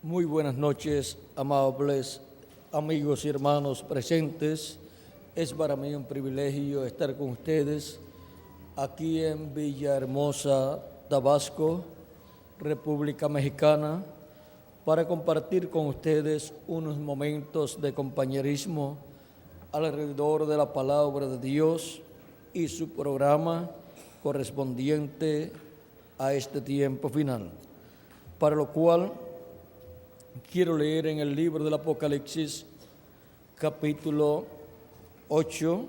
Muy buenas noches, amables amigos y hermanos presentes. Es para mí un privilegio estar con ustedes aquí en Villahermosa, Tabasco, República Mexicana, para compartir con ustedes unos momentos de compañerismo alrededor de la palabra de Dios y su programa correspondiente a este tiempo final, para lo cual quiero leer en el libro del Apocalipsis, capítulo 8,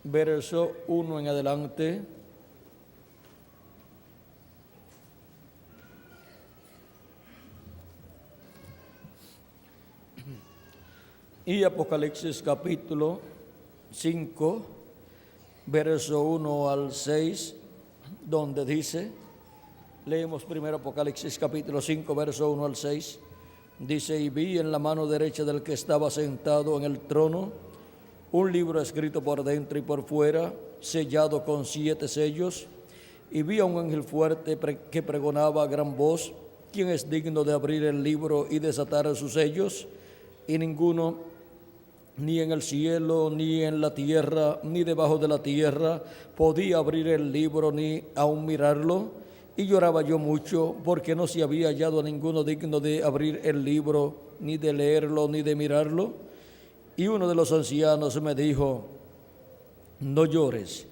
verso 1 en adelante. Y Apocalipsis capítulo 5, verso 1 al 6, donde dice, leemos primero Apocalipsis capítulo 5, verso 1 al 6, dice, y vi en la mano derecha del que estaba sentado en el trono un libro escrito por dentro y por fuera, sellado con 7 sellos, y vi a un ángel fuerte que pregonaba a gran voz, ¿quién es digno de abrir el libro y desatar sus sellos? Y ninguno, ni en el cielo, ni en la tierra, ni debajo de la tierra, podía abrir el libro ni aun mirarlo. Y lloraba yo mucho, porque no se había hallado a ninguno digno de abrir el libro, ni de leerlo, ni de mirarlo. Y uno de los ancianos me dijo, no llores.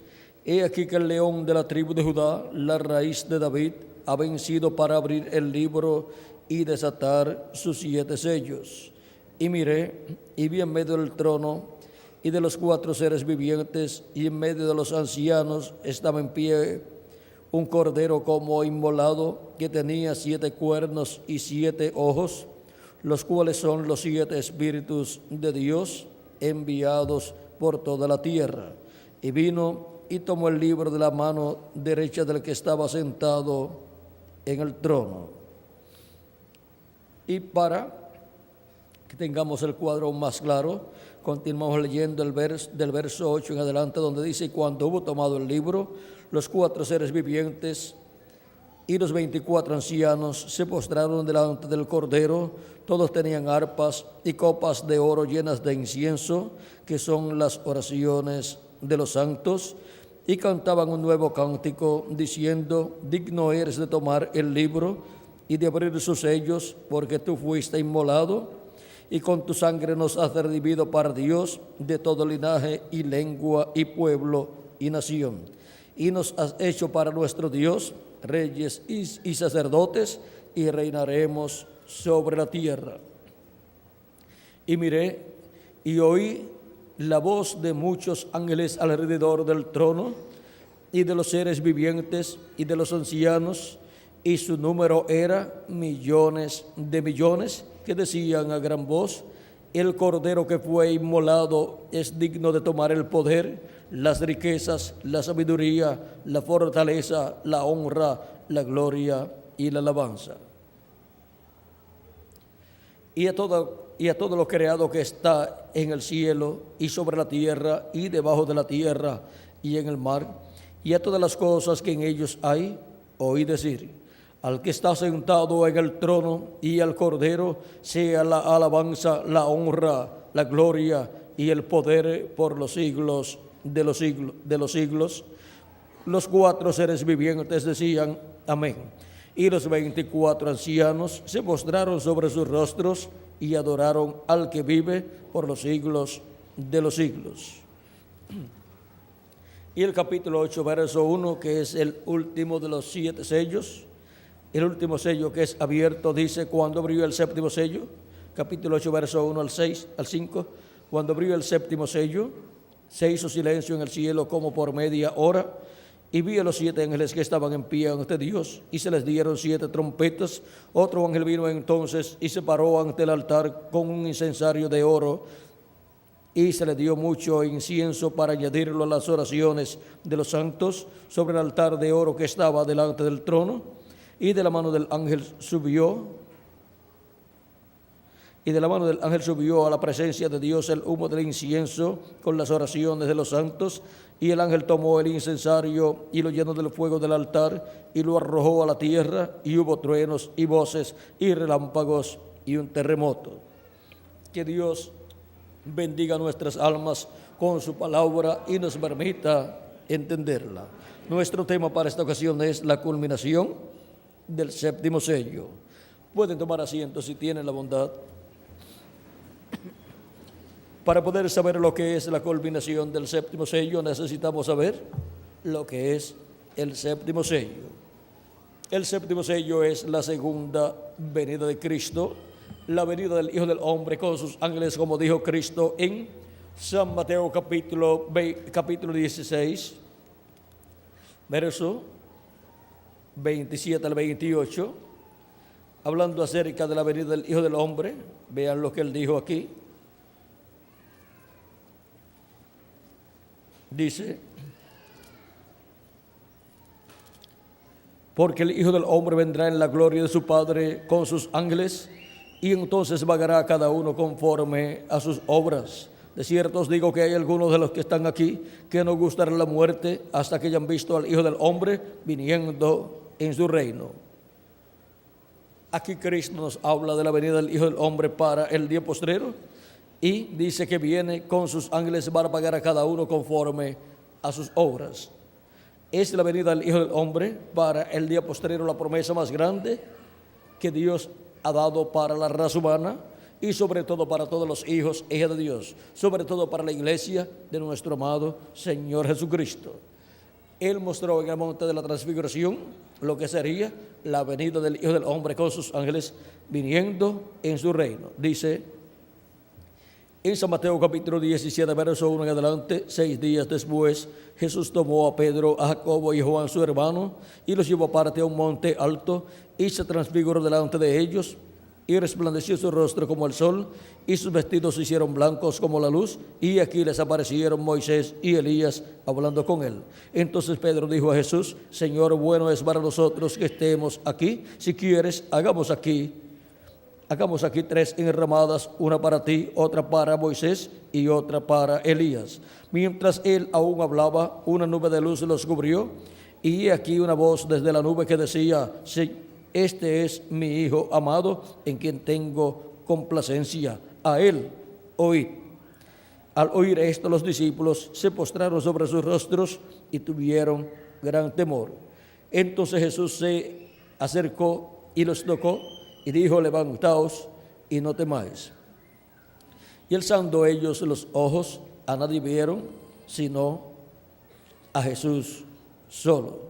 He aquí que el león de la tribu de Judá, la raíz de David, ha vencido para abrir el libro y desatar sus 7 sellos. Y miré, y vi en medio del trono y de los 4 seres vivientes, y en medio de los ancianos estaba en pie un cordero como inmolado, que tenía 7 cuernos y 7 ojos, los cuales son los 7 espíritus de Dios enviados por toda la tierra. Y vino y tomó el libro de la mano derecha del que estaba sentado en el trono. Y para que tengamos el cuadro más claro, continuamos leyendo del verso 8 en adelante, donde dice, cuando hubo tomado el libro, los 4 seres vivientes y los 24 ancianos se postraron delante del Cordero. Todos tenían arpas y copas de oro llenas de incienso, que son las oraciones de los santos, y cantaban un nuevo cántico, diciendo, digno eres de tomar el libro y de abrir sus sellos, porque tú fuiste inmolado, y con tu sangre nos has redimido para Dios de todo linaje y lengua y pueblo y nación. Y nos has hecho para nuestro Dios reyes y sacerdotes, y reinaremos sobre la tierra. Y miré y oí la voz de muchos ángeles alrededor del trono, y de los seres vivientes y de los ancianos, y su número era millones de millones, que decían a gran voz, el Cordero que fue inmolado es digno de tomar el poder, las riquezas, la sabiduría, la fortaleza, la honra, la gloria y la alabanza. Y a todo lo creado que está en el cielo y sobre la tierra y debajo de la tierra y en el mar, y a todas las cosas que en ellos hay, oí decir, al que está sentado en el trono y al Cordero sea la alabanza, la honra, la gloria y el poder por los siglos de los siglos. Los 4 seres vivientes decían, amén. Y los 24 ancianos se postraron sobre sus rostros y adoraron al que vive por los siglos de los siglos. Y el capítulo 8, verso 1, que es el último de los 7 sellos, el último sello que es abierto, dice, cuando abrió el séptimo sello, capítulo 8, verso 1 al 5, cuando abrió el séptimo sello, se hizo silencio en el cielo como por media hora, y vi a los 7 ángeles que estaban en pie ante Dios, y se les dieron 7 trompetas. Otro ángel vino entonces y se paró ante el altar con un incensario de oro, y se le dio mucho incienso para añadirlo a las oraciones de los santos sobre el altar de oro que estaba delante del trono. Y de la mano del ángel subió Y de la mano del ángel subió a la presencia de Dios el humo del incienso con las oraciones de los santos. Y el ángel tomó el incensario y lo llenó del fuego del altar y lo arrojó a la tierra, y hubo truenos y voces y relámpagos y un terremoto. Que Dios bendiga nuestras almas con su palabra y nos permita entenderla. Nuestro tema para esta ocasión es la culminación del séptimo sello. Pueden tomar asiento si tienen la bondad. Para poder saber lo que es la culminación del séptimo sello, necesitamos saber lo que es el séptimo sello. El séptimo sello es la segunda venida de Cristo, la venida del Hijo del Hombre con sus ángeles, como dijo Cristo en San Mateo capítulo 16, verso 27 al 28, hablando acerca de la venida del Hijo del Hombre. Vean lo que él dijo aquí. Dice: porque el Hijo del Hombre vendrá en la gloria de su Padre con sus ángeles, y entonces vagará a cada uno conforme a sus obras. De cierto os digo que hay algunos de los que están aquí que no gustarán la muerte hasta que hayan visto al Hijo del Hombre viniendo en su reino. Aquí Cristo nos habla de la venida del Hijo del Hombre para el día postrero, y dice que viene con sus ángeles para pagar a cada uno conforme a sus obras. Es la venida del Hijo del Hombre para el día postrero la promesa más grande que Dios ha dado para la raza humana, y sobre todo para todos los hijos e hijas de Dios, sobre todo para la iglesia de nuestro amado Señor Jesucristo. Él mostró en el monte de la transfiguración lo que sería la venida del Hijo del Hombre con sus ángeles viniendo en su reino. Dice en San Mateo capítulo 17, verso 1 en adelante: 6 días después, Jesús tomó a Pedro, a Jacobo y a Juan su hermano, y los llevó aparte a un monte alto, y se transfiguró delante de ellos, y resplandeció su rostro como el sol, y sus vestidos se hicieron blancos como la luz, y aquí les aparecieron Moisés y Elías hablando con él. Entonces Pedro dijo a Jesús: Señor, bueno es para nosotros que estemos aquí. Si quieres, hagamos aquí 3 enramadas, una para ti, otra para Moisés y otra para Elías. Mientras él aún hablaba, una nube de luz los cubrió, y aquí una voz desde la nube que decía: este es mi Hijo amado, en quien tengo complacencia, a él oíd. Al oír esto, los discípulos se postraron sobre sus rostros y tuvieron gran temor. Entonces Jesús se acercó y los tocó y dijo: levantaos y no temáis. Y alzando ellos los ojos, a nadie vieron sino a Jesús solo.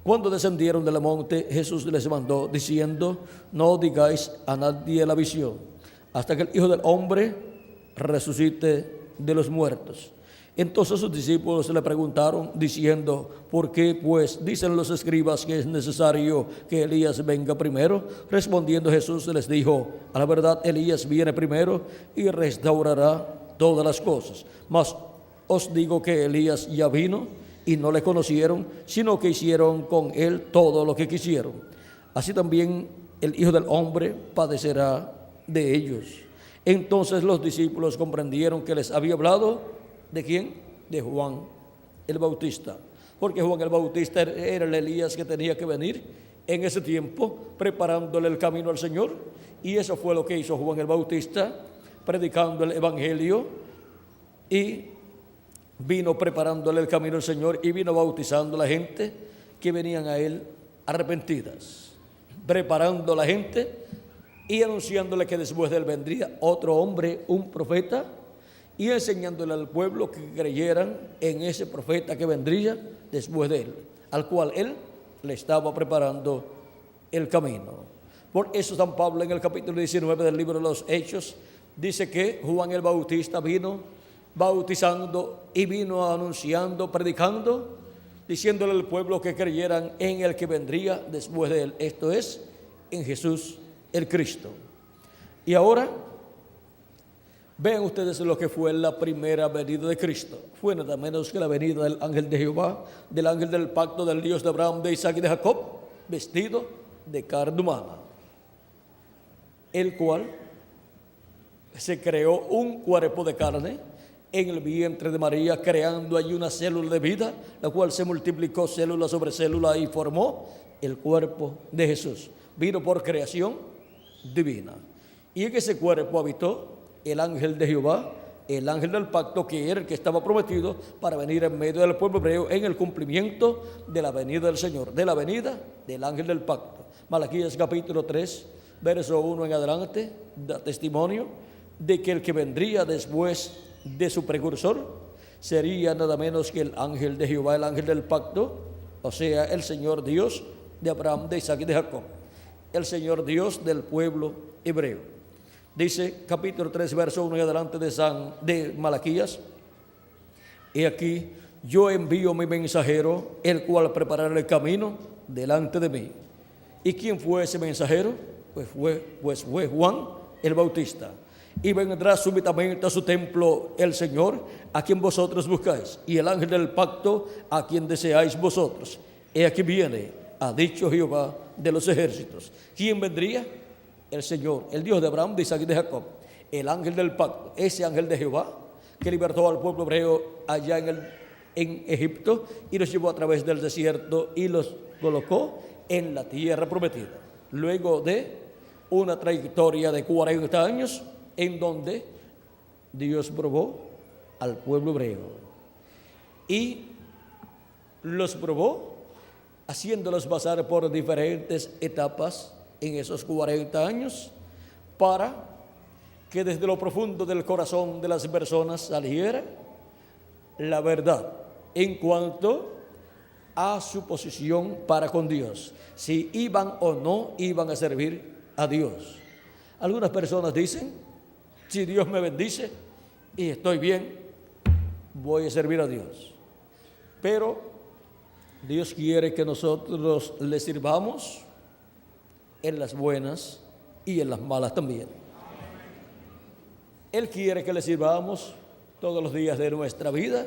Cuando descendieron del monte, Jesús les mandó diciendo: no digáis a nadie la visión, hasta que el Hijo del Hombre resucite de los muertos. Entonces sus discípulos le preguntaron diciendo: ¿por qué pues dicen los escribas que es necesario que Elías venga primero? Respondiendo Jesús les dijo: a la verdad, Elías viene primero y restaurará todas las cosas. Mas os digo que Elías ya vino y no le conocieron, sino que hicieron con él todo lo que quisieron. Así también el Hijo del Hombre padecerá de ellos. Entonces los discípulos comprendieron que les había hablado ¿de quién? De Juan el Bautista, porque Juan el Bautista era el Elías que tenía que venir en ese tiempo, preparándole el camino al Señor. Y eso fue lo que hizo Juan el Bautista, predicando el Evangelio, y vino preparándole el camino al Señor, y vino bautizando a la gente que venían a él arrepentidas, preparando a la gente y anunciándole que después de él vendría otro hombre, un profeta, y enseñándole al pueblo que creyeran en ese profeta que vendría después de él, al cual él le estaba preparando el camino. Por eso San Pablo en el capítulo 19 del libro de los Hechos dice que Juan el Bautista vino bautizando y vino anunciando, predicando, diciéndole al pueblo que creyeran en el que vendría después de él, esto es, en Jesús el Cristo. Y ahora vean ustedes lo que fue la primera venida de Cristo. Fue nada menos que la venida del ángel de Jehová, del ángel del pacto del Dios de Abraham, de Isaac y de Jacob, vestido de carne humana, el cual se creó un cuerpo de carne en el vientre de María, creando allí una célula de vida, la cual se multiplicó célula sobre célula y formó el cuerpo de Jesús. Vino por creación divina. Y en ese cuerpo habitó el ángel de Jehová, el ángel del pacto, que era el que estaba prometido para venir en medio del pueblo hebreo en el cumplimiento de la venida del Señor, de la venida del ángel del pacto. Malaquías capítulo 3, verso 1 en adelante, da testimonio de que el que vendría después de su precursor sería nada menos que el ángel de Jehová, el ángel del pacto, o sea, el Señor Dios de Abraham, de Isaac y de Jacob, el Señor Dios del pueblo hebreo. Dice capítulo 3, verso 1 y adelante de Malaquías: he aquí, yo envío mi mensajero, el cual preparará el camino delante de mí. ¿Y quién fue ese mensajero? Pues fue Juan el Bautista. Y vendrá súbitamente a su templo el Señor, a quien vosotros buscáis, y el ángel del pacto, a quien deseáis vosotros. He aquí viene, ha dicho Jehová de los ejércitos. ¿Quién vendría? El Señor, el Dios de Abraham, de Isaac y de Jacob, el ángel del pacto, ese ángel de Jehová que libertó al pueblo hebreo allá en Egipto y los llevó a través del desierto y los colocó en la tierra prometida. Luego de una trayectoria de 40 años en donde Dios probó al pueblo hebreo y los probó haciéndolos pasar por diferentes etapas en esos 40 años, para que desde lo profundo del corazón de las personas saliera la verdad en cuanto a su posición para con Dios, si iban o no iban a servir a Dios. Algunas personas dicen: si Dios me bendice y estoy bien, voy a servir a Dios. Pero Dios quiere que nosotros le sirvamos en las buenas y en las malas también. Él quiere que le sirvamos todos los días de nuestra vida,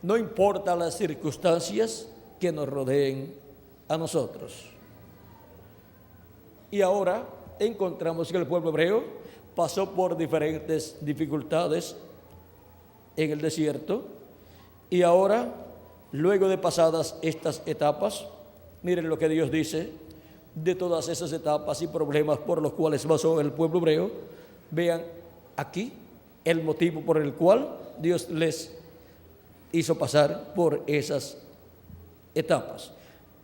no importa las circunstancias que nos rodeen a nosotros. Y ahora encontramos que el pueblo hebreo pasó por diferentes dificultades en el desierto, y ahora, luego de pasadas estas etapas, miren lo que Dios dice de todas esas etapas y problemas por los cuales pasó el pueblo hebreo. Vean aquí el motivo por el cual Dios les hizo pasar por esas etapas.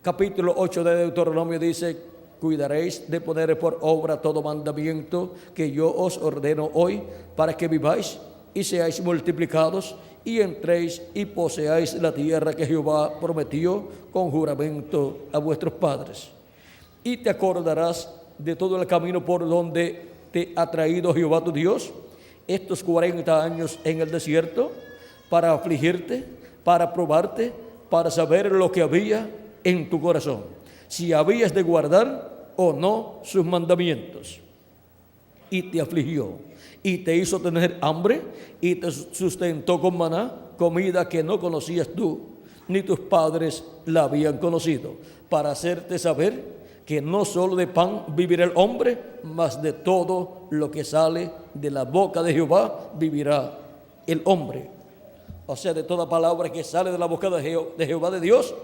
Capítulo 8 de Deuteronomio dice: cuidaréis de poner por obra todo mandamiento que yo os ordeno hoy, para que viváis y seáis multiplicados, y entréis y poseáis la tierra que Jehová prometió con juramento a vuestros padres. Y te acordarás de todo el camino por donde te ha traído Jehová tu Dios estos 40 años en el desierto, para afligirte, para probarte, para saber lo que había en tu corazón, si habías de guardar o no sus mandamientos. Y te afligió, y te hizo tener hambre, y te sustentó con maná, comida que no conocías tú, ni tus padres la habían conocido, para hacerte saber que no solo de pan vivirá el hombre, mas de todo lo que sale de la boca de Jehová vivirá el hombre. O sea, de toda palabra que sale de la boca de Jehová, de Dios.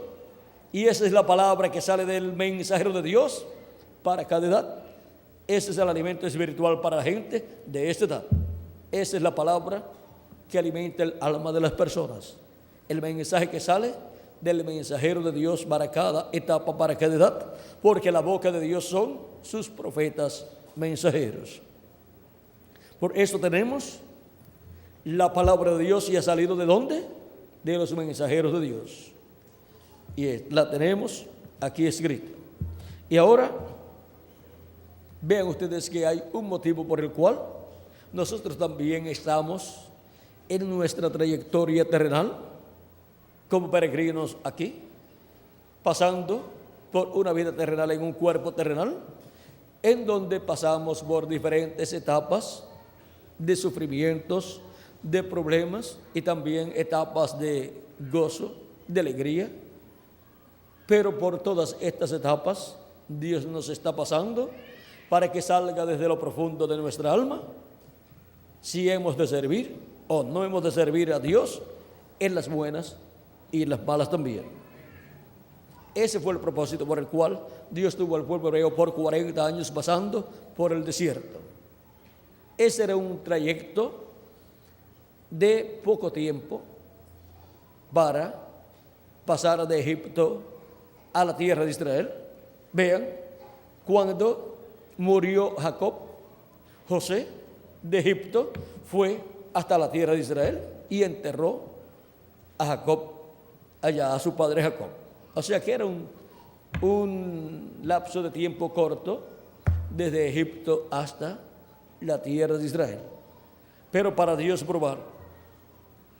Y esa es la palabra que sale del mensajero de Dios para cada edad. Ese es el alimento espiritual para la gente de esta edad. Esa es la palabra que alimenta el alma de las personas. El mensaje que sale del mensajero de Dios para cada etapa, para cada edad, porque la boca de Dios son sus profetas mensajeros. Por eso tenemos la palabra de Dios, y ha salido ¿de dónde? De los mensajeros de Dios. Y la tenemos aquí escrita. Y ahora vean ustedes que hay un motivo por el cual nosotros también estamos en nuestra trayectoria terrenal como peregrinos aquí, pasando por una vida terrenal en un cuerpo terrenal, en donde pasamos por diferentes etapas de sufrimientos, de problemas y también etapas de gozo, de alegría. Pero por todas estas etapas Dios nos está pasando para que salga desde lo profundo de nuestra alma si hemos de servir o no hemos de servir a Dios en las buenas y en las malas también. Ese fue el propósito por el cual Dios tuvo al pueblo hebreo por 40 años pasando por el desierto. Ese era un trayecto de poco tiempo para pasar de Egipto a la tierra de Israel. Vean, cuando murió Jacob, José de Egipto fue hasta la tierra de Israel y enterró a Jacob allá, a su padre Jacob. O sea que era un lapso de tiempo corto desde Egipto hasta la tierra de Israel. Pero para Dios probar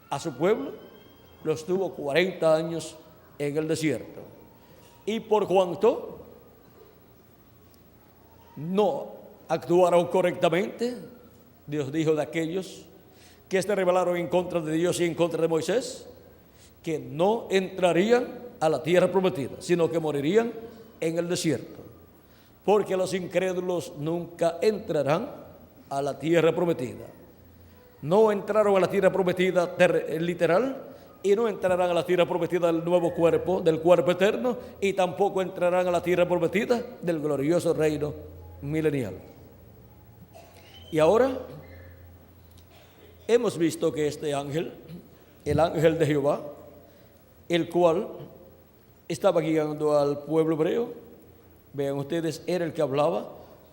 a su pueblo, los tuvo 40 años en el desierto. Y por cuanto no actuaron correctamente, Dios dijo de aquellos que se rebelaron en contra de Dios y en contra de Moisés, que no entrarían a la tierra prometida, sino que morirían en el desierto. Porque los incrédulos nunca entrarán a la tierra prometida. No entraron a la tierra prometida literal, y no entrarán a la tierra prometida del nuevo cuerpo, del cuerpo eterno, y tampoco entrarán a la tierra prometida del glorioso reino milenial. Y ahora hemos visto que este ángel, el ángel de Jehová, el cual estaba guiando al pueblo hebreo, vean ustedes, era el que hablaba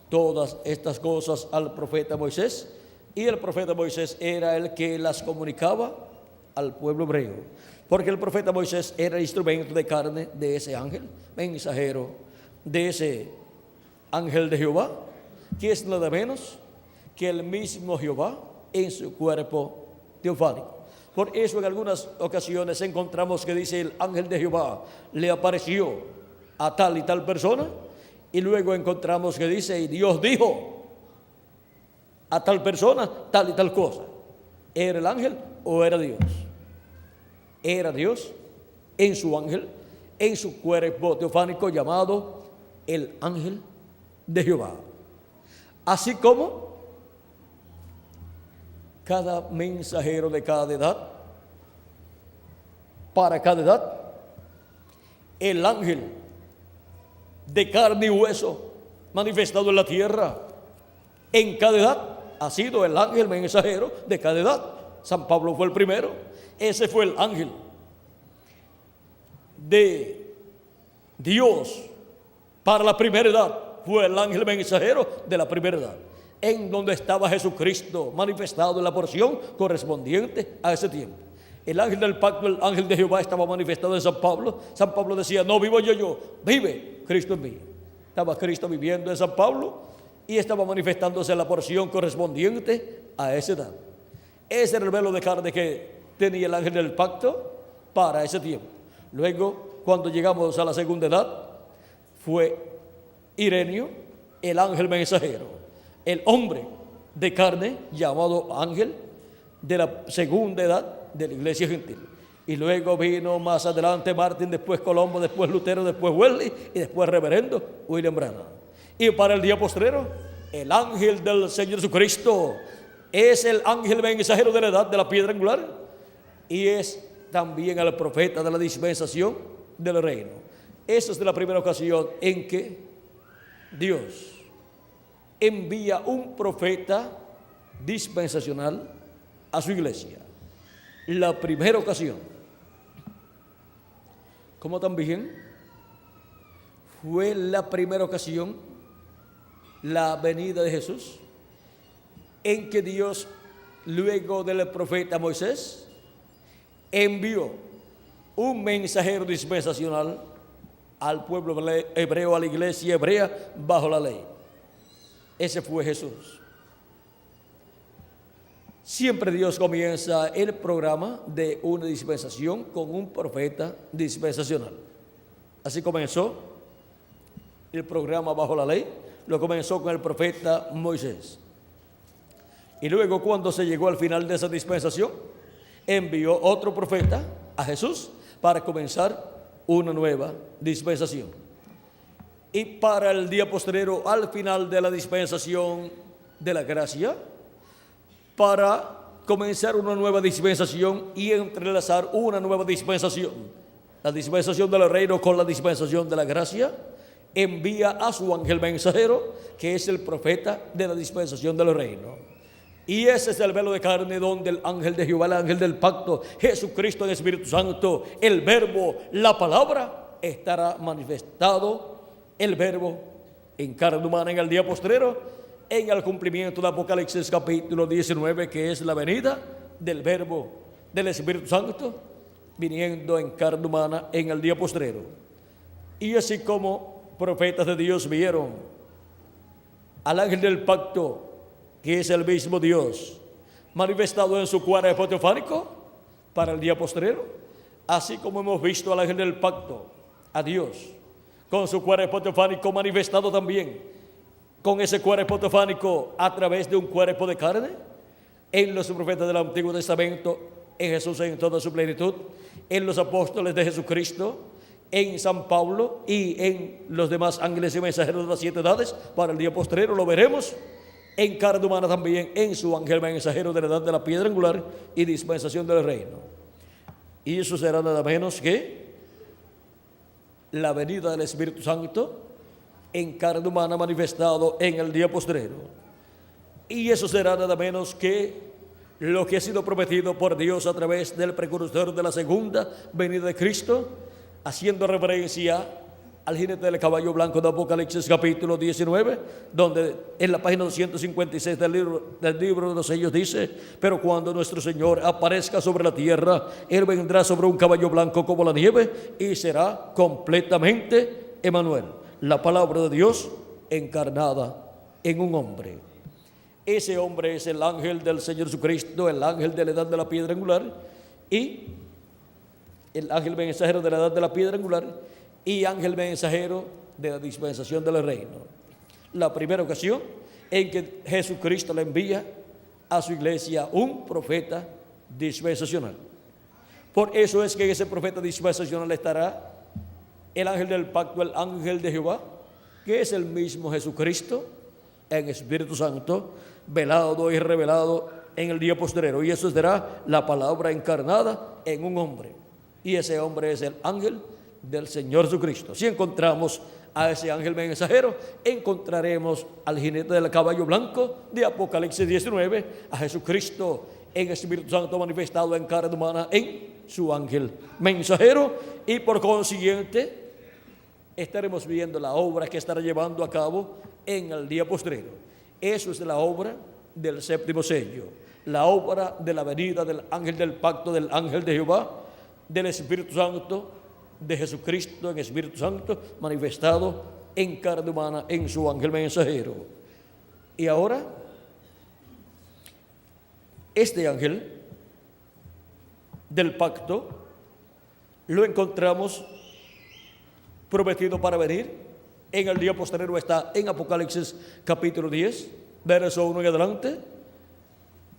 todas estas cosas al profeta Moisés, y el profeta Moisés era el que las comunicaba al pueblo hebreo, porque el profeta Moisés era el instrumento de carne de ese ángel, mensajero de ese ángel de Jehová, que es nada menos que el mismo Jehová en su cuerpo teofánico. Por eso en algunas ocasiones encontramos que dice el ángel de Jehová le apareció a tal y tal persona, y luego encontramos que dice y Dios dijo a tal persona tal y tal cosa. ¿Era el ángel o era Dios? Era Dios en su ángel, en su cuerpo teofánico llamado el ángel de Jehová. Así como cada mensajero de cada edad, para cada edad, el ángel de carne y hueso manifestado en la tierra, en cada edad ha sido el ángel mensajero de cada edad. San Pablo fue el primero, ese fue el ángel de Dios para la primera edad, fue el ángel mensajero de la primera edad, en donde estaba Jesucristo manifestado en la porción correspondiente a ese tiempo. El ángel del pacto, el ángel de Jehová, estaba manifestado en San Pablo. San Pablo decía, no vivo yo, vive Cristo en mí. Estaba Cristo viviendo en San Pablo y estaba manifestándose en la porción correspondiente a esa edad. Ese era el velo de carne que tenía el ángel del pacto para ese tiempo. Luego, cuando llegamos a la segunda edad, fue Ireneo, el ángel mensajero, el hombre de carne llamado ángel de la segunda edad de la iglesia gentil. Y luego vino más adelante Martín, después Colombo, después Lutero, después Wesley y después reverendo William Branham. Y para el día postrero, el ángel del Señor Jesucristo es el ángel mensajero de la edad de la piedra angular y es también el profeta de la dispensación del reino. Esa es de la primera ocasión en que Dios envía un profeta dispensacional a su iglesia. La primera ocasión, como también fue la primera ocasión, la venida de Jesús, en que Dios, luego del profeta Moisés, envió un mensajero dispensacional al pueblo hebreo, a la iglesia hebrea bajo la ley. Ese fue Jesús. Siempre Dios comienza el programa de una dispensación con un profeta dispensacional. Así comenzó el programa bajo la ley, lo comenzó con el profeta Moisés. Y luego, cuando se llegó al final de esa dispensación, envió otro profeta, a Jesús, para comenzar una nueva dispensación. Y para el día postrero, al final de la dispensación de la gracia, para comenzar una nueva dispensación y entrelazar una nueva dispensación, la dispensación del reino con la dispensación de la gracia. Envía a su ángel mensajero, que es el profeta de la dispensación del reino. Y ese es el velo de carne donde el ángel de Jehová, el ángel del pacto, Jesucristo en Espíritu Santo, el verbo, la palabra, estará manifestado, el verbo en carne humana en el día postrero, en el cumplimiento de Apocalipsis capítulo 19, que es la venida del verbo del Espíritu Santo, viniendo en carne humana en el día postrero. Y así como profetas de Dios vieron al ángel del pacto, que es el mismo Dios, manifestado en su cuerpo teofánico para el día postrero, así como hemos visto al ángel del pacto, a Dios, con su cuerpo teofánico manifestado también, con ese cuerpo teofánico a través de un cuerpo de carne, en los profetas del Antiguo Testamento, en Jesús en toda su plenitud, en los apóstoles de Jesucristo, en San Pablo y en los demás ángeles y mensajeros de las 7 edades. Para el día postrero lo veremos en carne humana también, en su ángel mensajero de la edad de la piedra angular y dispensación del reino. Y eso será nada menos que la venida del Espíritu Santo en carne humana manifestado en el día postrero. Y eso será nada menos que lo que ha sido prometido por Dios a través del precursor de la segunda venida de Cristo, haciendo referencia al jinete del caballo blanco de Apocalipsis capítulo 19, donde en la página 256 del libro de los sellos dice: pero cuando nuestro Señor aparezca sobre la tierra, Él vendrá sobre un caballo blanco como la nieve y será completamente Emmanuel, la palabra de Dios encarnada en un hombre. Ese hombre es el ángel del Señor Jesucristo, el ángel de la edad de la piedra angular y el ángel mensajero de la edad de la piedra angular y ángel mensajero de la dispensación del reino. La primera ocasión en que Jesucristo le envía a su iglesia un profeta dispensacional. Por eso es que en ese profeta dispensacional estará el ángel del pacto, el ángel de Jehová, que es el mismo Jesucristo en Espíritu Santo, velado y revelado en el día postrero. Y eso será la palabra encarnada en un hombre. Y ese hombre es el ángel del Señor Jesucristo. Si encontramos a ese ángel mensajero, encontraremos al jinete del caballo blanco de Apocalipsis 19, a Jesucristo en Espíritu Santo manifestado en carne humana en su ángel mensajero, y por consiguiente estaremos viendo la obra que estará llevando a cabo en el día postrero. Eso es la obra del séptimo sello, la obra de la venida del ángel del pacto, del ángel de Jehová, del Espíritu Santo, de Jesucristo en Espíritu Santo manifestado en carne humana en su ángel mensajero. Y ahora este ángel del pacto lo encontramos prometido para venir en el día posterior. Está en Apocalipsis capítulo 10, verso 1 en adelante.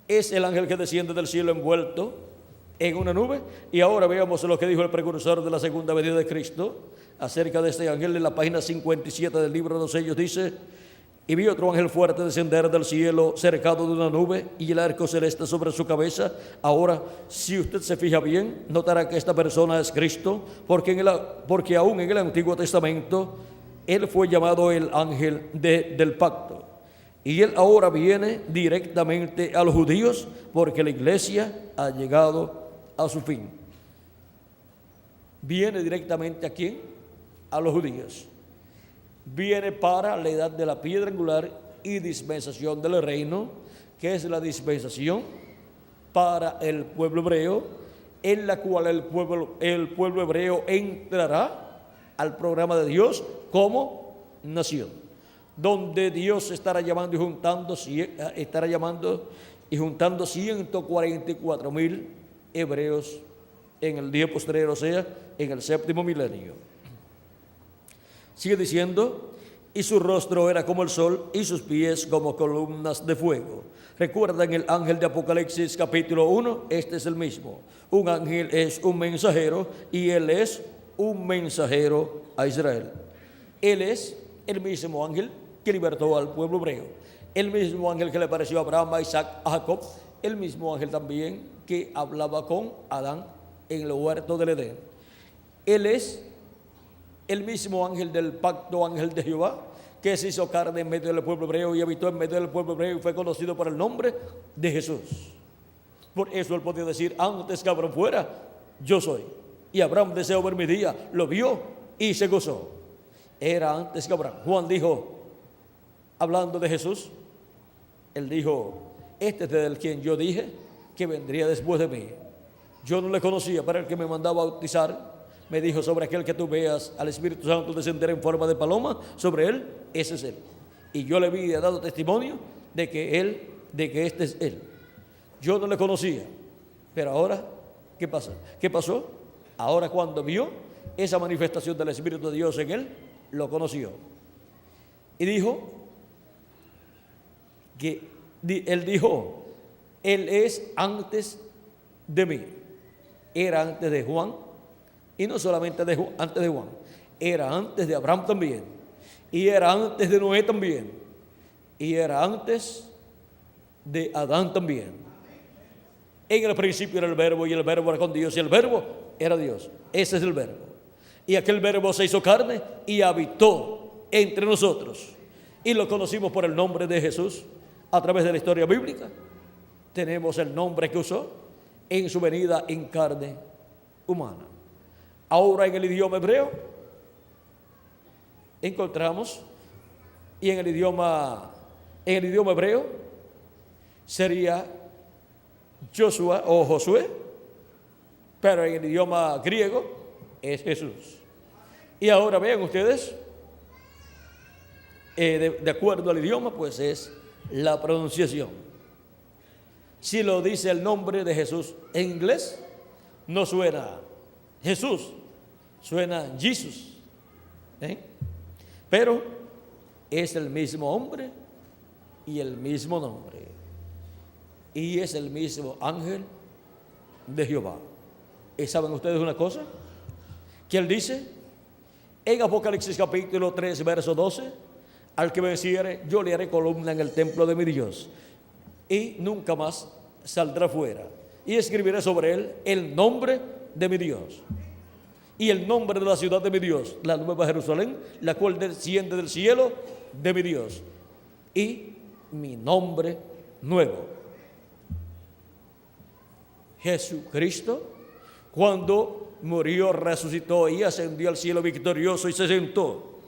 Es el ángel que desciende del cielo envuelto en una nube. Y ahora veamos lo que dijo el precursor de la segunda venida de Cristo acerca de este ángel. En la página 57 del libro de los sellos dice: y vi otro ángel fuerte descender del cielo cercado de una nube y el arco celeste sobre su cabeza. Ahora, si usted se fija bien, notará que esta persona es Cristo, porque aún en el Antiguo Testamento Él fue llamado el ángel del pacto. Y Él ahora viene directamente a los judíos, porque la iglesia ha llegado a su fin. Viene directamente ¿a quién? A los judíos. Viene para la edad de la piedra angular y dispensación del reino, que es la dispensación para el pueblo hebreo, en la cual el pueblo hebreo entrará al programa de Dios como nación, donde Dios estará llamando y juntando 144,000 hebreos en el día posterior, o sea, en el séptimo milenio. Sigue diciendo: y su rostro era como el sol y sus pies como columnas de fuego. Recuerdan el ángel de Apocalipsis capítulo 1, este es el mismo. Un ángel es un mensajero y él es un mensajero a Israel. Él es el mismo ángel que libertó al pueblo hebreo, el mismo ángel que le apareció a Abraham, a Isaac, a Jacob el mismo ángel también que hablaba con Adán en el huerto del Edén. Él es el mismo ángel del pacto, ángel de Jehová, que se hizo carne en medio del pueblo hebreo y habitó en medio del pueblo hebreo y fue conocido por el nombre de Jesús. Por eso él podía decir: antes que Abraham fuera, yo soy. Y Abraham deseó ver mi día, lo vio y se gozó. Era antes que Abraham. Juan dijo, hablando de Jesús, él dijo: este es del quien yo dije que vendría después de mí. Yo no le conocía, pero el que me mandaba a bautizar me dijo: sobre aquel que tú veas al Espíritu Santo descender en forma de paloma sobre él, ese es él. Y yo le había dado testimonio de que este es él. Yo no le conocía, pero ahora, ¿qué pasa? ¿Qué pasó? Ahora, cuando vio esa manifestación del Espíritu de Dios en él, lo conoció. Y dijo que él dijo: él es antes de mí. Era antes de Juan, y no solamente antes de Juan, era antes de Abraham también, y era antes de Noé también, y era antes de Adán también. En el principio era el verbo, y el verbo era con Dios, y el verbo era Dios. Ese es el verbo. Y aquel verbo se hizo carne y habitó entre nosotros, y lo conocimos por el nombre de Jesús. A través de la historia bíblica tenemos el nombre que usó en su venida en carne humana. Ahora, en el idioma hebreo encontramos, y en el idioma hebreo sería Joshua o Josué, pero en el idioma griego es Jesús. Y ahora vean ustedes, de acuerdo al idioma, pues es la pronunciación. Si lo dice el nombre de Jesús en inglés, no suena Jesús, suena Jesus, pero es el mismo hombre y el mismo nombre, y es el mismo ángel de Jehová. ¿Y saben ustedes una cosa? Que él dice en Apocalipsis capítulo 3 verso 12: al que venciere, yo le haré columna en el templo de mi Dios, y nunca más saldrá fuera. Y escribiré sobre él el nombre de mi Dios y el nombre de la ciudad de mi Dios, la nueva Jerusalén, la cual desciende del cielo de mi Dios, y mi nombre nuevo. Jesucristo, cuando murió, resucitó y ascendió al cielo victorioso y se sentó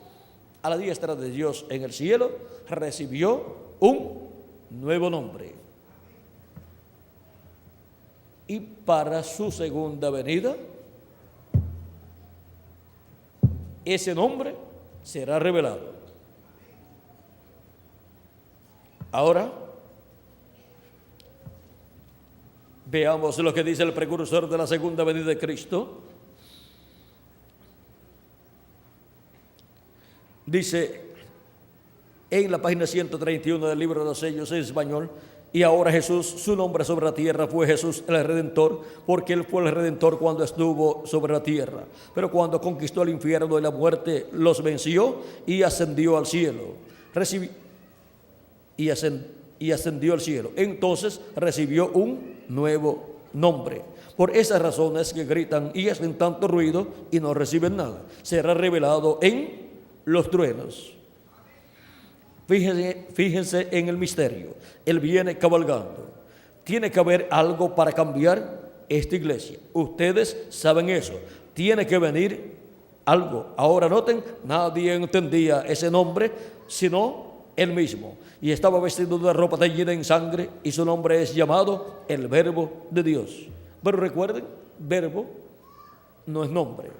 a la diestra de Dios en el cielo, recibió un nuevo nombre. Y para su segunda venida, ese nombre será revelado. Ahora, veamos lo que dice el precursor de la segunda venida de Cristo. Dice en la página 131 del libro de los sellos en español: y ahora Jesús, su nombre sobre la tierra fue Jesús el Redentor, porque Él fue el Redentor cuando estuvo sobre la tierra. Pero cuando conquistó el infierno y la muerte, los venció y ascendió al cielo. Y ascendió al cielo. Entonces recibió un nuevo nombre. Por esas razones que gritan y hacen tanto ruido y no reciben nada. Será revelado en los truenos. Fíjense en el misterio. Él viene cabalgando. Tiene que haber algo para cambiar esta iglesia. Ustedes saben eso. Tiene que venir algo. Ahora noten, nadie entendía ese nombre sino él mismo. Y estaba vestido de ropa teñida en sangre, y su nombre es llamado el Verbo de Dios. Pero recuerden, verbo no es nombre.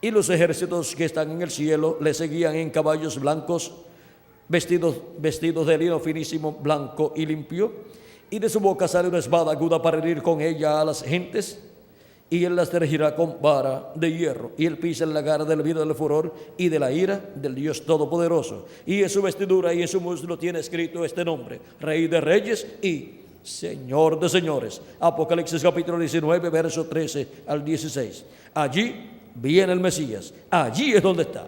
Y los ejércitos que están en el cielo le seguían en caballos blancos, vestidos de lino finísimo, blanco y limpio. Y de su boca sale una espada aguda para herir con ella a las gentes. Y él las dirigirá con vara de hierro. Y él pisa el lagar del vino del furor y de la ira del Dios Todopoderoso. Y en su vestidura y en su muslo tiene escrito este nombre: Rey de Reyes y Señor de Señores. Apocalipsis capítulo 19, verso 13 al 16. Allí viene el Mesías. Allí es donde está.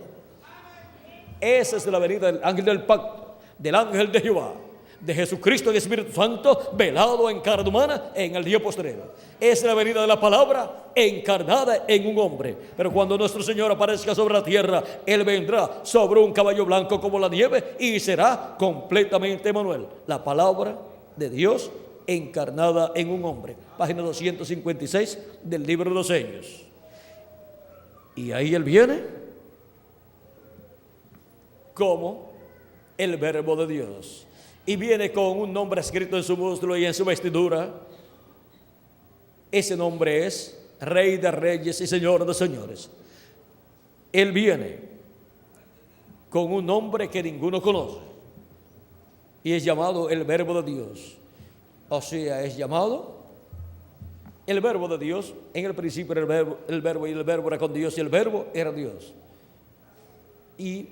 Esa es la venida del ángel del pacto, del ángel de Jehová. de Jesucristo en Espíritu Santo, velado en carne humana en el día postrero. Es la venida de la palabra encarnada en un hombre. Pero cuando nuestro Señor aparezca sobre la tierra, Él vendrá sobre un caballo blanco como la nieve y será completamente Emmanuel, la palabra de Dios encarnada en un hombre. Página 256 del libro de los sellos. Y ahí Él viene como el Verbo de Dios. Y viene con un nombre escrito en su muslo y en su vestidura. Ese nombre es Rey de Reyes y Señor de Señores. Él viene con un nombre que ninguno conoce. Y es llamado el Verbo de Dios. O sea, es llamado el Verbo de Dios. En el principio era el verbo y el Verbo era con Dios y el Verbo era Dios. Y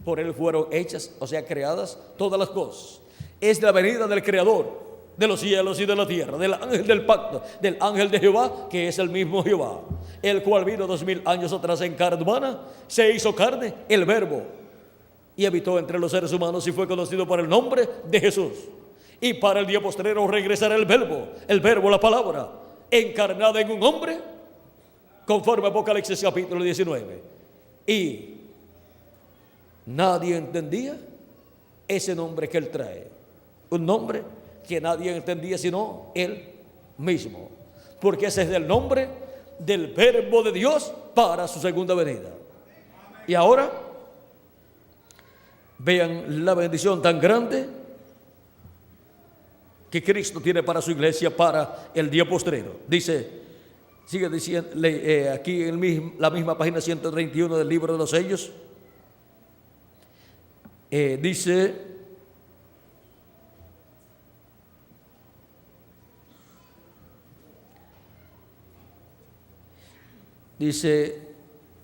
por Él fueron hechas, o sea, creadas todas las cosas. Es la venida del Creador de los cielos y de la tierra, del ángel del pacto, del ángel de Jehová, que es el mismo Jehová, el cual vino 2000 años atrás en carne humana, se hizo carne, el Verbo, y habitó entre los seres humanos y fue conocido por el nombre de Jesús. Y para el día postrero regresará el Verbo, la palabra, encarnada en un hombre, conforme a Apocalipsis capítulo 19. Y nadie entendía ese nombre que Él trae, un nombre que nadie entendía sino Él mismo, porque ese es el nombre del Verbo de Dios para su segunda venida. Y ahora vean la bendición tan grande que Cristo tiene para su iglesia para el día postrero. Dice, sigue diciendo aquí en la misma página 131 del libro de los sellos, dice: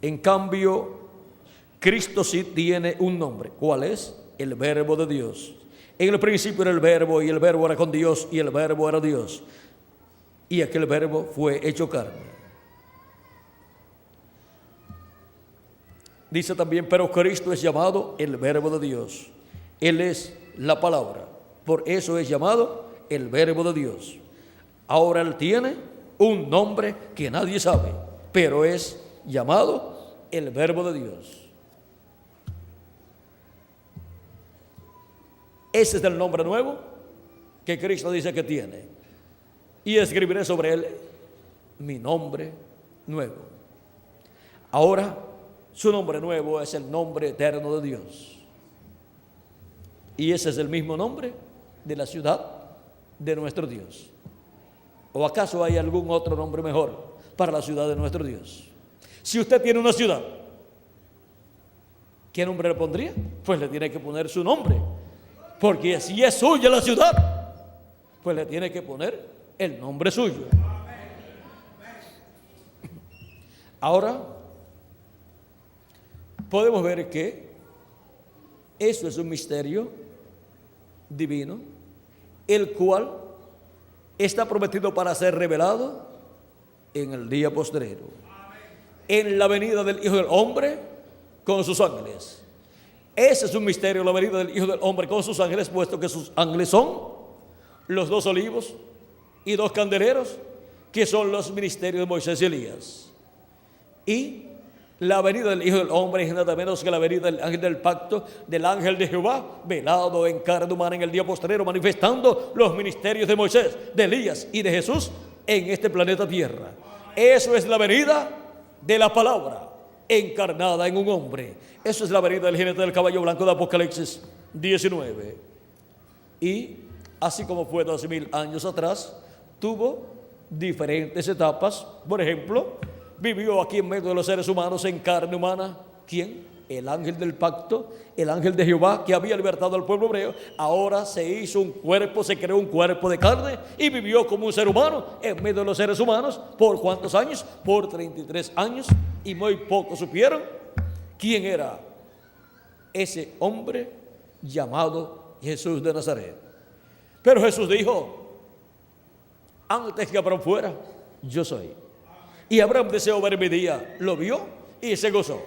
en cambio, Cristo sí tiene un nombre. ¿Cuál es? El Verbo de Dios. En el principio era el Verbo, y el Verbo era con Dios, y el Verbo era Dios. Y aquel Verbo fue hecho carne. Dice también, pero Cristo es llamado el Verbo de Dios. Él es la palabra. Por eso es llamado el Verbo de Dios. Ahora Él tiene un nombre que nadie sabe, pero es llamado el Verbo de Dios. Ese es el nombre nuevo que Cristo dice que tiene. Y escribiré sobre Él mi nombre nuevo. Ahora, su nombre nuevo es el nombre eterno de Dios. Y ese es el mismo nombre de la ciudad de nuestro Dios. ¿O acaso hay algún otro nombre mejor para la ciudad de nuestro Dios? Si usted tiene una ciudad, ¿qué nombre le pondría? Pues le tiene que poner su nombre, porque si es suya la ciudad, pues le tiene que poner el nombre suyo. Ahora podemos ver que eso es un misterio divino, el cual está prometido para ser revelado en el día postrero, en la venida del Hijo del Hombre con sus ángeles. Ese es un misterio, la venida del Hijo del Hombre con sus ángeles, puesto que sus ángeles son los 2 olivos y 2 candeleros, que son los ministerios de Moisés y Elías. Y la venida del Hijo del Hombre es nada menos que la venida del ángel del pacto, del ángel de Jehová, velado en carne humana en el día postrero, manifestando los ministerios de Moisés, de Elías y de Jesús en este planeta Tierra. Eso es la venida de la palabra encarnada en un hombre. Eso es la venida del jinete del caballo blanco de Apocalipsis 19. Y así como fue 2000 años atrás, tuvo diferentes etapas. Por ejemplo, vivió aquí en medio de los seres humanos en carne humana. ¿Quién? El ángel del pacto, el ángel de Jehová, que había libertado al pueblo hebreo. Ahora se hizo un cuerpo, se creó un cuerpo de carne y vivió como un ser humano en medio de los seres humanos. ¿Por cuántos años? Por 33 años. Y muy pocos supieron quién era ese hombre llamado Jesús de Nazaret. Pero Jesús dijo: antes que Abraham fuera, yo soy. Y Abraham deseó ver mi día, lo vio y se gozó.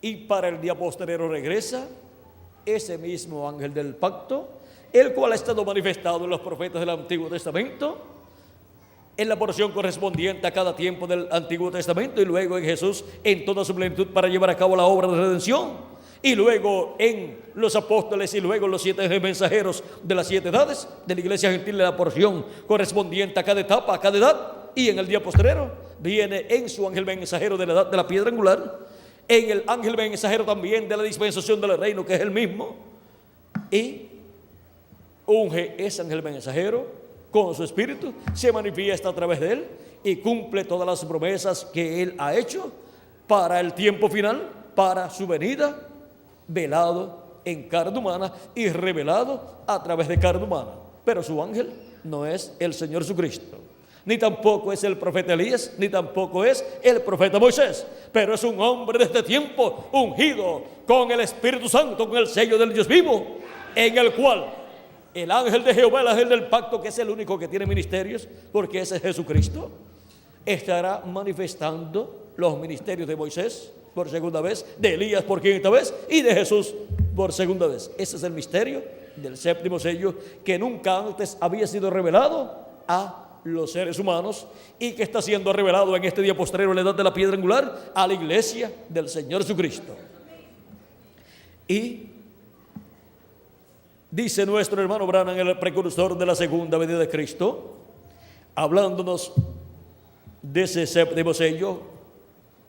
Y para el día postrero regresa ese mismo ángel del pacto, el cual ha estado manifestado en los profetas del Antiguo Testamento, en la porción correspondiente a cada tiempo del Antiguo Testamento, y luego en Jesús en toda su plenitud para llevar a cabo la obra de redención, y luego en los apóstoles, y luego en los 7 mensajeros de las 7 edades de la iglesia gentil, en la porción correspondiente a cada etapa, a cada edad, y en el día postrero viene en su ángel mensajero de la edad de la piedra angular, en el ángel mensajero también de la dispensación del reino, que es el mismo, y unge ese ángel mensajero con su espíritu, se manifiesta a través de él y cumple todas las promesas que él ha hecho para el tiempo final, para su venida, velado en carne humana y revelado a través de carne humana. Pero su ángel no es el Señor Jesucristo, ni tampoco es el profeta Elías, ni tampoco es el profeta Moisés, pero es un hombre de este tiempo, ungido con el Espíritu Santo, con el sello del Dios vivo, en el cual el ángel de Jehová, el ángel del pacto, que es el único que tiene ministerios, porque ese es Jesucristo, estará manifestando los ministerios de Moisés por segunda vez, de Elías por quinta vez y de Jesús por segunda vez. Ese es el misterio del séptimo sello, que nunca antes había sido revelado a los seres humanos y que está siendo revelado en este día postrero, en la edad de la piedra angular, a la iglesia del Señor Jesucristo. Y dice nuestro hermano Branham, el precursor de la segunda venida de Cristo, hablándonos de ese séptimo sello,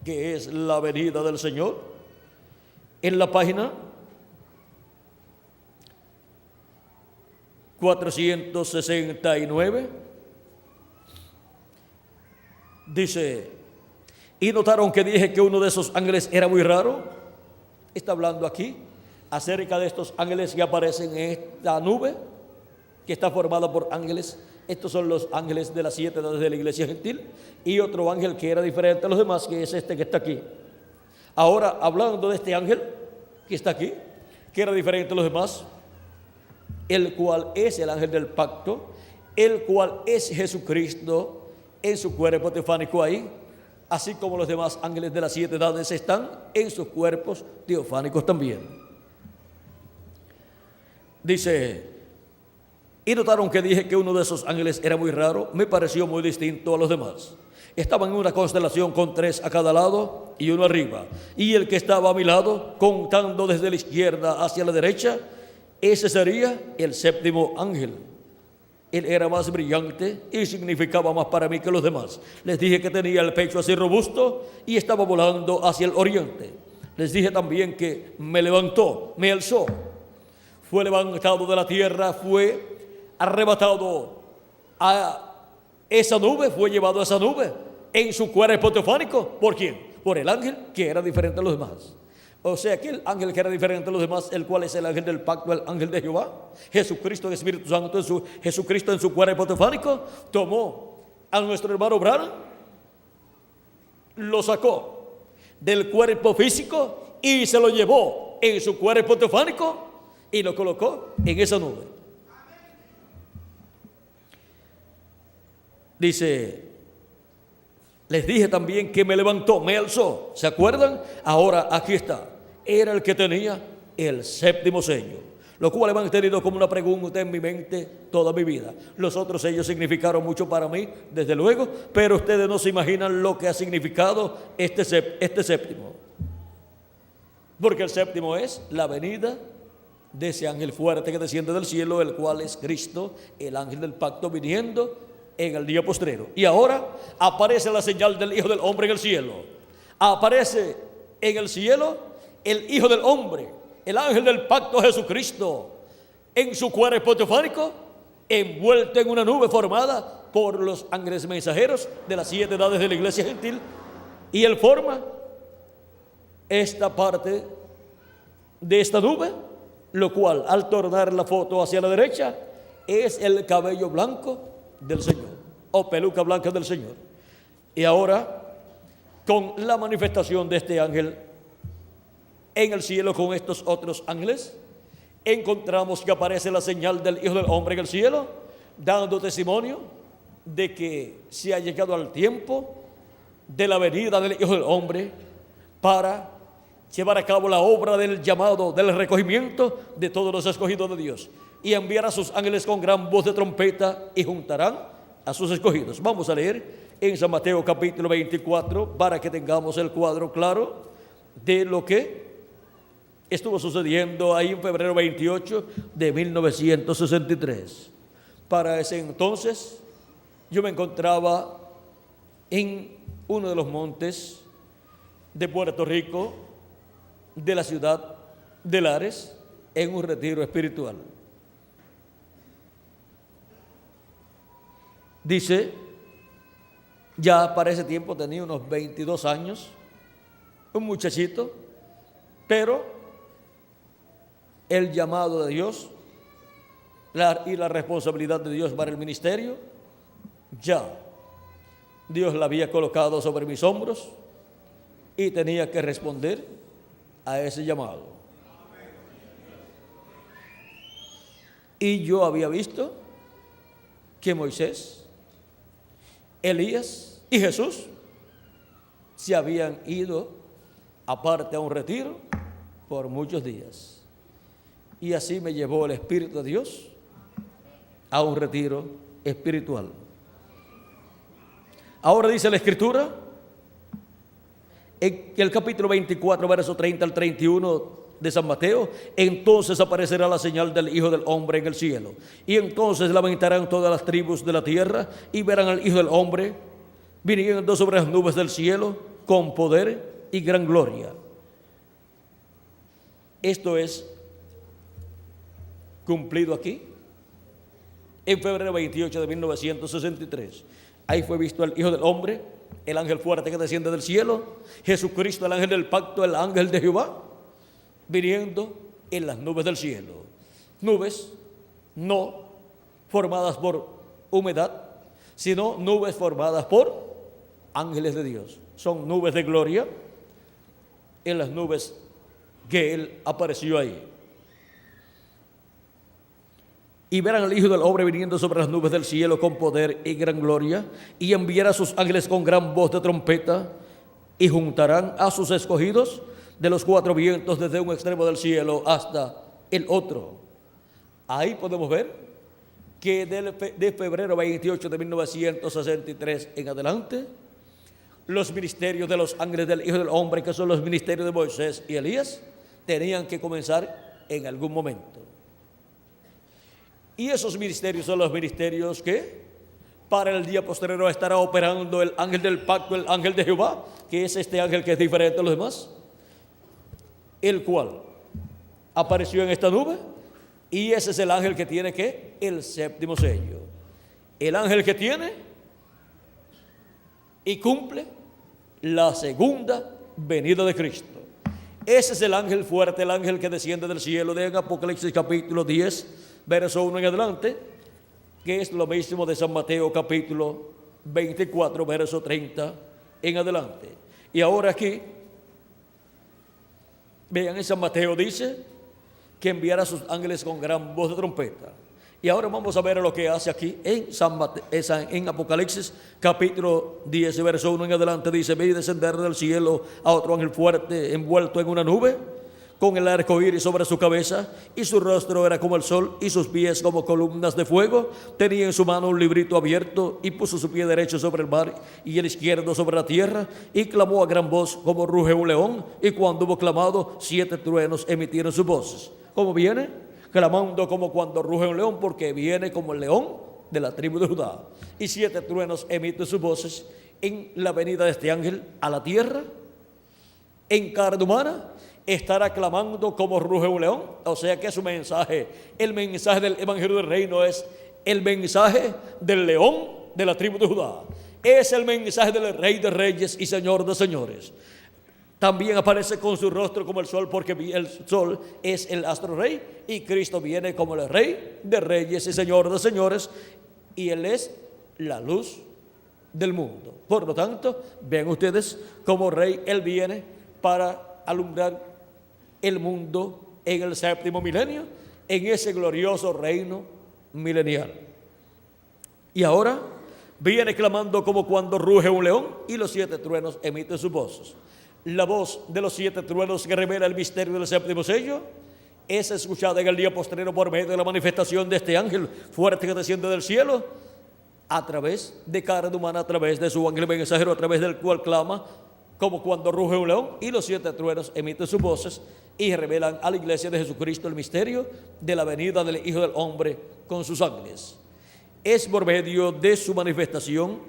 que es la venida del Señor, en la página 469, dice: y notaron que dije que uno de esos ángeles era muy raro. Está hablando aquí acerca de estos ángeles que aparecen en esta nube, que está formada por ángeles. Estos son los ángeles de las 7 edades de la iglesia gentil, y otro ángel que era diferente a los demás, que es este que está aquí. Ahora, hablando de este ángel que está aquí, que era diferente a los demás, el cual es el ángel del pacto, el cual es Jesucristo en su cuerpo teofánico ahí, así como los demás ángeles de las 7 edades están en sus cuerpos teofánicos también. Dice: y notaron que dije que uno de esos ángeles era muy raro, me pareció muy distinto a los demás. Estaba en una constelación con 3 a cada lado y uno arriba, y el que estaba a mi lado, contando desde la izquierda hacia la derecha, ese sería el séptimo ángel. Él era más brillante y significaba más para mí que los demás. Les dije que tenía el pecho así robusto y estaba volando hacia el oriente. Les dije también que me levantó, me alzó, fue levantado de la tierra, fue arrebatado a esa nube, fue llevado a esa nube en su cuerpo teofánico. ¿Por quién? Por el ángel que era diferente a los demás. O sea que el ángel que era diferente a los demás, el cual es el ángel del pacto, el ángel de Jehová, Jesucristo, el Espíritu Santo, Jesucristo en su cuerpo teofánico, tomó a nuestro hermano Branham, lo sacó del cuerpo físico y se lo llevó en su cuerpo teofánico y lo colocó en esa nube. Dice: les dije también que me levantó, me alzó. ¿Se acuerdan? Ahora aquí está. Era el que tenía el séptimo sello, lo cual he mantenido como una pregunta en mi mente toda mi vida. Los otros sellos significaron mucho para mí, desde luego, pero ustedes no se imaginan lo que ha significado este séptimo. Porque el séptimo es la venida de ese ángel fuerte que desciende del cielo, el cual es Cristo, el ángel del pacto, viniendo en el día postrero. Y ahora aparece la señal del Hijo del Hombre en el cielo. Aparece en el cielo el Hijo del Hombre, el ángel del pacto, Jesucristo, en su cuerpo teofánico, envuelto en una nube formada por los ángeles mensajeros de las 7 edades de la iglesia gentil. Y él forma esta parte de esta nube, lo cual, al tornar la foto hacia la derecha, es el cabello blanco del Señor, o peluca blanca del Señor. Y ahora, con la manifestación de este ángel en el cielo con estos otros ángeles, encontramos que aparece la señal del Hijo del Hombre en el cielo, dando testimonio de que se ha llegado al tiempo de la venida del Hijo del Hombre para llevar a cabo la obra del llamado, del recogimiento de todos los escogidos de Dios, y enviar a sus ángeles con gran voz de trompeta y juntarán a sus escogidos. Vamos a leer en San Mateo capítulo 24 para que tengamos el cuadro claro de lo que estuvo sucediendo ahí en febrero 28 de 1963. Para ese entonces yo me encontraba en uno de los montes de Puerto Rico, de la ciudad de Lares, en un retiro espiritual. Dice, ya para ese tiempo tenía unos 22 años, un muchachito, pero el llamado de Dios y la responsabilidad de Dios para el ministerio, ya Dios la había colocado sobre mis hombros y tenía que responder a ese llamado. Y yo había visto que Moisés, Elías y Jesús se habían ido aparte a un retiro por muchos días. Y así me llevó el Espíritu de Dios a un retiro espiritual. Ahora dice la Escritura, en el capítulo 24, verso 30 al 31 de San Mateo: entonces aparecerá la señal del Hijo del Hombre en el cielo, y entonces lamentarán todas las tribus de la tierra, y verán al Hijo del Hombre viniendo sobre las nubes del cielo con poder y gran gloria. Esto es cumplido aquí en febrero 28 de 1963. Ahí fue visto el Hijo del Hombre, el ángel fuerte que desciende del cielo, Jesucristo, el ángel del pacto, el ángel de Jehová, viniendo en las nubes del cielo. Nubes no formadas por humedad, sino nubes formadas por ángeles de Dios. Son nubes de gloria en las nubes que Él apareció ahí. Y verán al Hijo del Hombre viniendo sobre las nubes del cielo con poder y gran gloria, y enviará a sus ángeles con gran voz de trompeta, y juntarán a sus escogidos de los cuatro vientos, desde un extremo del cielo hasta el otro. Ahí podemos ver que de febrero 28 de 1963 en adelante, los ministerios de los ángeles del Hijo del Hombre, que son los ministerios de Moisés y Elías, tenían que comenzar en algún momento. Y esos ministerios son los ministerios que para el día posterior estará operando el ángel del pacto, el ángel de Jehová, que es este ángel que es diferente a los demás, el cual apareció en esta nube, y ese es el ángel que tiene que el séptimo sello. El ángel que tiene y cumple la segunda venida de Cristo. Ese es el ángel fuerte, el ángel que desciende del cielo, de Apocalipsis capítulo 10, verso 1 en adelante, que es lo mismo de San Mateo capítulo 24, verso 30 en adelante. Y ahora aquí, vean, en San Mateo dice que enviará a sus ángeles con gran voz de trompeta. Y ahora vamos a ver lo que hace aquí en Apocalipsis capítulo 10, verso 1 en adelante. Dice: vi descender del cielo a otro ángel fuerte, envuelto en una nube, con el arco iris sobre su cabeza, y su rostro era como el sol, y sus pies como columnas de fuego. Tenía en su mano un librito abierto, y puso su pie derecho sobre el mar y el izquierdo sobre la tierra, y clamó a gran voz como ruge un león. Y cuando hubo clamado, 7 truenos emitieron sus voces. ¿Cómo viene? Clamando como cuando ruge un león, porque viene como el león de la tribu de Judá. Y 7 truenos emiten sus voces en la venida de este ángel a la tierra. En carne humana estará clamando como ruge un león. O sea que su mensaje, el mensaje del evangelio del reino, es el mensaje del león de la tribu de Judá. Es el mensaje del rey de reyes y señor de señores. También aparece con su rostro como el sol, porque el sol es el astro rey, y Cristo viene como el rey de reyes y señor de señores, y Él es la luz del mundo. Por lo tanto, vean ustedes, como rey Él viene para alumbrar el mundo en el séptimo milenio, en ese glorioso reino milenial. Y ahora viene clamando como cuando ruge un león, y los 7 truenos emiten sus voces. La voz de los 7 truenos que revela el misterio del séptimo sello es escuchada en el día postrero por medio de la manifestación de este ángel fuerte que desciende del cielo a través de carne humana, a través de su ángel mensajero, a través del cual clama como cuando ruge un león, y los 7 truenos emiten sus voces y revelan a la iglesia de Jesucristo el misterio de la venida del Hijo del Hombre con sus ángeles. Es por medio de su manifestación,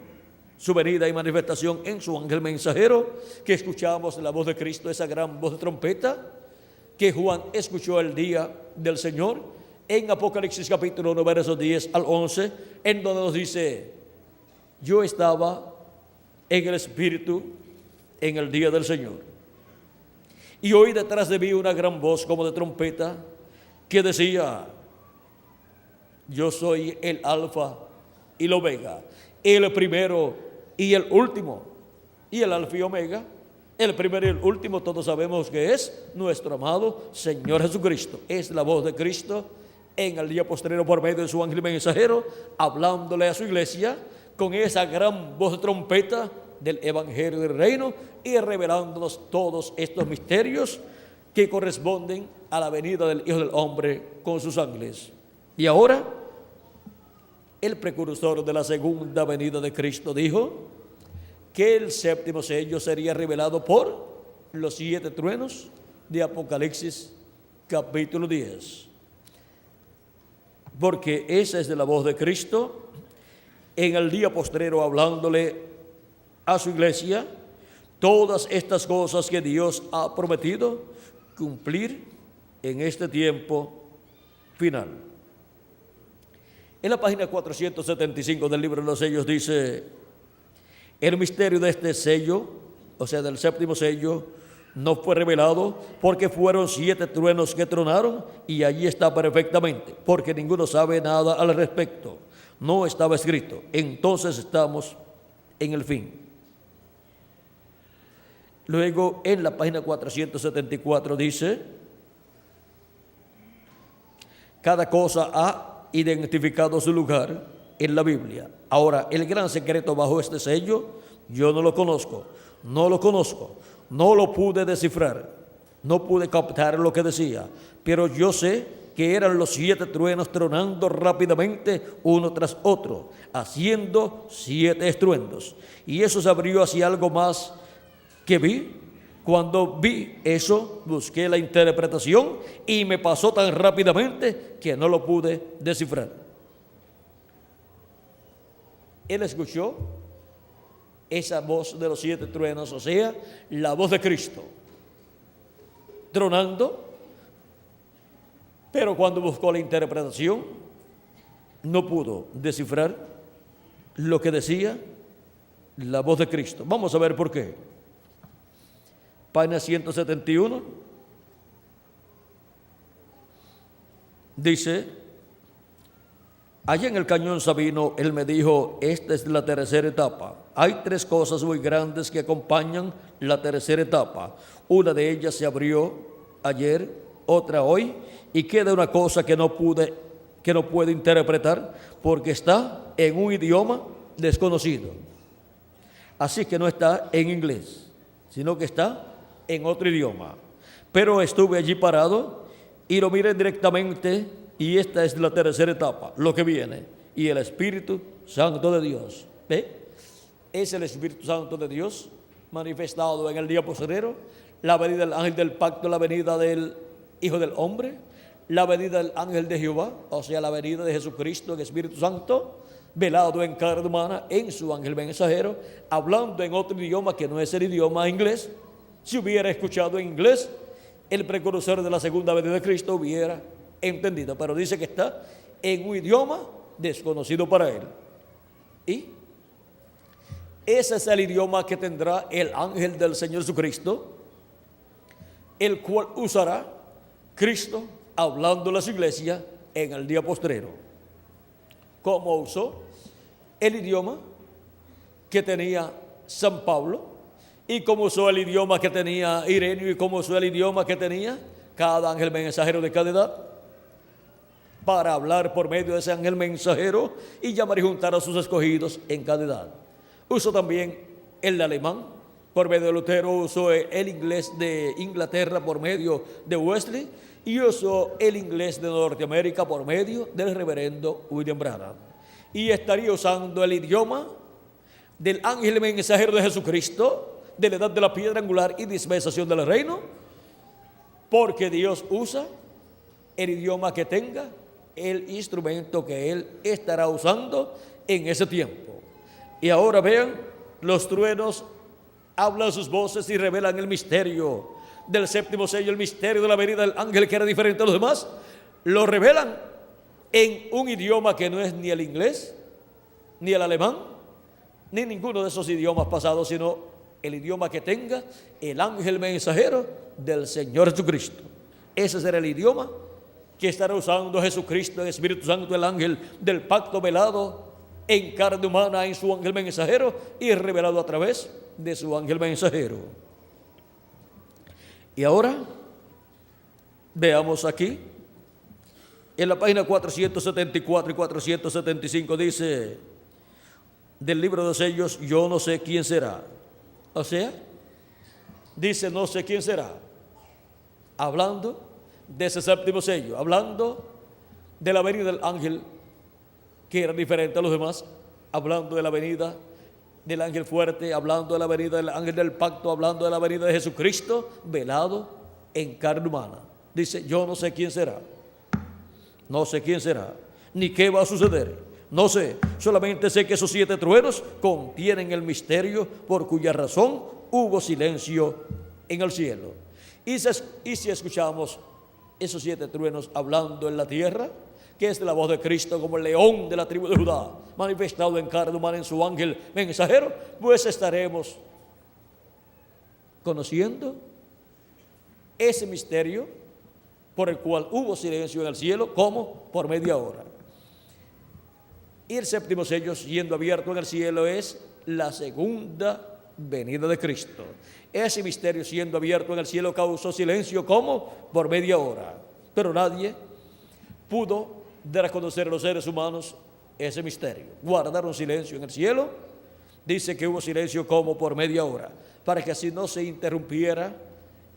su venida y manifestación en su ángel mensajero, que escuchamos la voz de Cristo, esa gran voz de trompeta que Juan escuchó el día del Señor en Apocalipsis capítulo 1, versos 10 al 11, en donde nos dice: yo estaba en el Espíritu en el día del Señor, y oí detrás de mí una gran voz como de trompeta que decía: yo soy el Alfa y el Omega, el primero y el último. Y el Alfa y Omega, el primero y el último, todos sabemos que es nuestro amado Señor Jesucristo. Es la voz de Cristo en el día postrero por medio de su ángel mensajero, hablándole a su iglesia con esa gran voz de trompeta del Evangelio del Reino y revelándonos todos estos misterios que corresponden a la venida del Hijo del Hombre con sus ángeles. Y ahora, el precursor de la segunda venida de Cristo dijo que el séptimo sello sería revelado por los 7 truenos de Apocalipsis capítulo 10. Porque esa es de la voz de Cristo en el día postrero, hablándole a su iglesia todas estas cosas que Dios ha prometido cumplir en este tiempo final. En la página 475 del libro de los sellos dice: el misterio de este sello, o sea, del séptimo sello, no fue revelado porque fueron 7 truenos que tronaron, y allí está perfectamente, porque ninguno sabe nada al respecto. No estaba escrito. Entonces estamos en el fin. Luego, en la página 474 dice: cada cosa ha identificado su lugar en la Biblia. Ahora, el gran secreto bajo este sello, yo no lo conozco, no lo pude descifrar, no pude captar lo que decía, pero yo sé que eran los 7 truenos tronando rápidamente uno tras otro, haciendo 7 estruendos. Y eso se abrió hacia algo más que vi. Cuando vi eso, busqué la interpretación y me pasó tan rápidamente que no lo pude descifrar. Él escuchó esa voz de los 7 truenos, o sea, la voz de Cristo, tronando, pero cuando buscó la interpretación, no pudo descifrar lo que decía la voz de Cristo. Vamos a ver por qué. Página 171 dice: allá en el cañón Sabino, él me dijo: esta es la tercera etapa. Hay 3 cosas muy grandes que acompañan la tercera etapa. Una de ellas se abrió ayer, otra hoy, y queda una cosa que no puedo interpretar porque está en un idioma desconocido. Así que no está en inglés, sino que está en otro idioma. Pero estuve allí parado y lo miré directamente, y esta es la tercera etapa, lo que viene, y el Espíritu Santo de Dios. ¿Ve? Es el Espíritu Santo de Dios manifestado en el día postrero, la venida del ángel del pacto, la venida del Hijo del Hombre, la venida del ángel de Jehová, o sea, la venida de Jesucristo, el Espíritu Santo, velado en carne humana, en su ángel mensajero, hablando en otro idioma que no es el idioma inglés. Si hubiera escuchado en inglés, el precursor de la segunda venida de Cristo hubiera entendido, pero dice que está en un idioma desconocido para él. Y ese es el idioma que tendrá el ángel del Señor Jesucristo, el cual usará Cristo hablándole a su iglesia en el día postrero. Como usó el idioma que tenía San Pablo, y como usó el idioma que tenía Ireneo, y como usó el idioma que tenía cada ángel mensajero de cada edad, para hablar por medio de ese ángel mensajero y llamar y juntar a sus escogidos en cada edad. Usó también el alemán, Por medio de Lutero usó el inglés de Inglaterra por medio de Wesley y usó el inglés de Norteamérica por medio del reverendo William Branham. Y estaría usando el idioma del ángel mensajero de Jesucristo, de la edad de la piedra angular y dispensación del reino, porque Dios usa el idioma que tenga el instrumento que Él estará usando en ese tiempo. Y ahora vean, los truenos hablan sus voces y revelan el misterio del séptimo sello, el misterio de la venida del ángel que era diferente a los demás. Lo revelan en un idioma que no es ni el inglés, ni el alemán, ni ninguno de esos idiomas pasados, sino el idioma que tenga el ángel mensajero del Señor Jesucristo. Ese será el idioma que estará usando Jesucristo, el Espíritu Santo, el ángel del pacto velado en carne humana en su ángel mensajero y revelado a través de su ángel mensajero. Y ahora veamos aquí en la página 474 y 475 dice del libro de sellos, yo no sé quién será. O sea, dice no sé quién será, hablando de ese séptimo sello, hablando de la venida del ángel que era diferente a los demás, hablando de la venida del ángel fuerte, hablando de la venida del ángel del pacto, hablando de la venida de Jesucristo velado en carne humana. Dice, yo no sé quién será, no sé quién será, ni qué va a suceder, no sé, solamente sé que esos 7 truenos contienen el misterio por cuya razón hubo silencio en el cielo. Y si escuchamos esos 7 truenos hablando en la tierra, que es la voz de Cristo como el león de la tribu de Judá, manifestado en carne humana en su ángel mensajero, pues estaremos conociendo ese misterio por el cual hubo silencio en el cielo, como por media hora. Y el séptimo sello siendo abierto en el cielo es la segunda venida de Cristo. Ese misterio siendo abierto en el cielo causó silencio como por media hora, pero nadie pudo dar a conocer a los seres humanos ese misterio. Guardaron silencio en el cielo, dice que hubo silencio como por media hora, para que así no se interrumpiera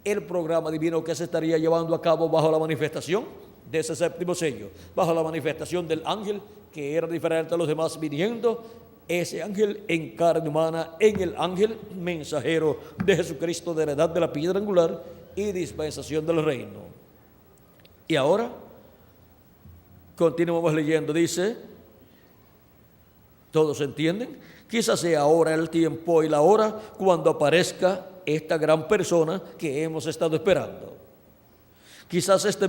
el programa divino que se estaría llevando a cabo bajo la manifestación de ese séptimo sello, bajo la manifestación del ángel que era diferente a los demás, viniendo ese ángel en carne humana, en el ángel mensajero de Jesucristo de la edad de la piedra angular y dispensación del reino. Y ahora continuamos leyendo, dice, ¿todos entienden? Quizás sea ahora el tiempo y la hora cuando aparezca esta gran persona que hemos estado esperando. Quizás este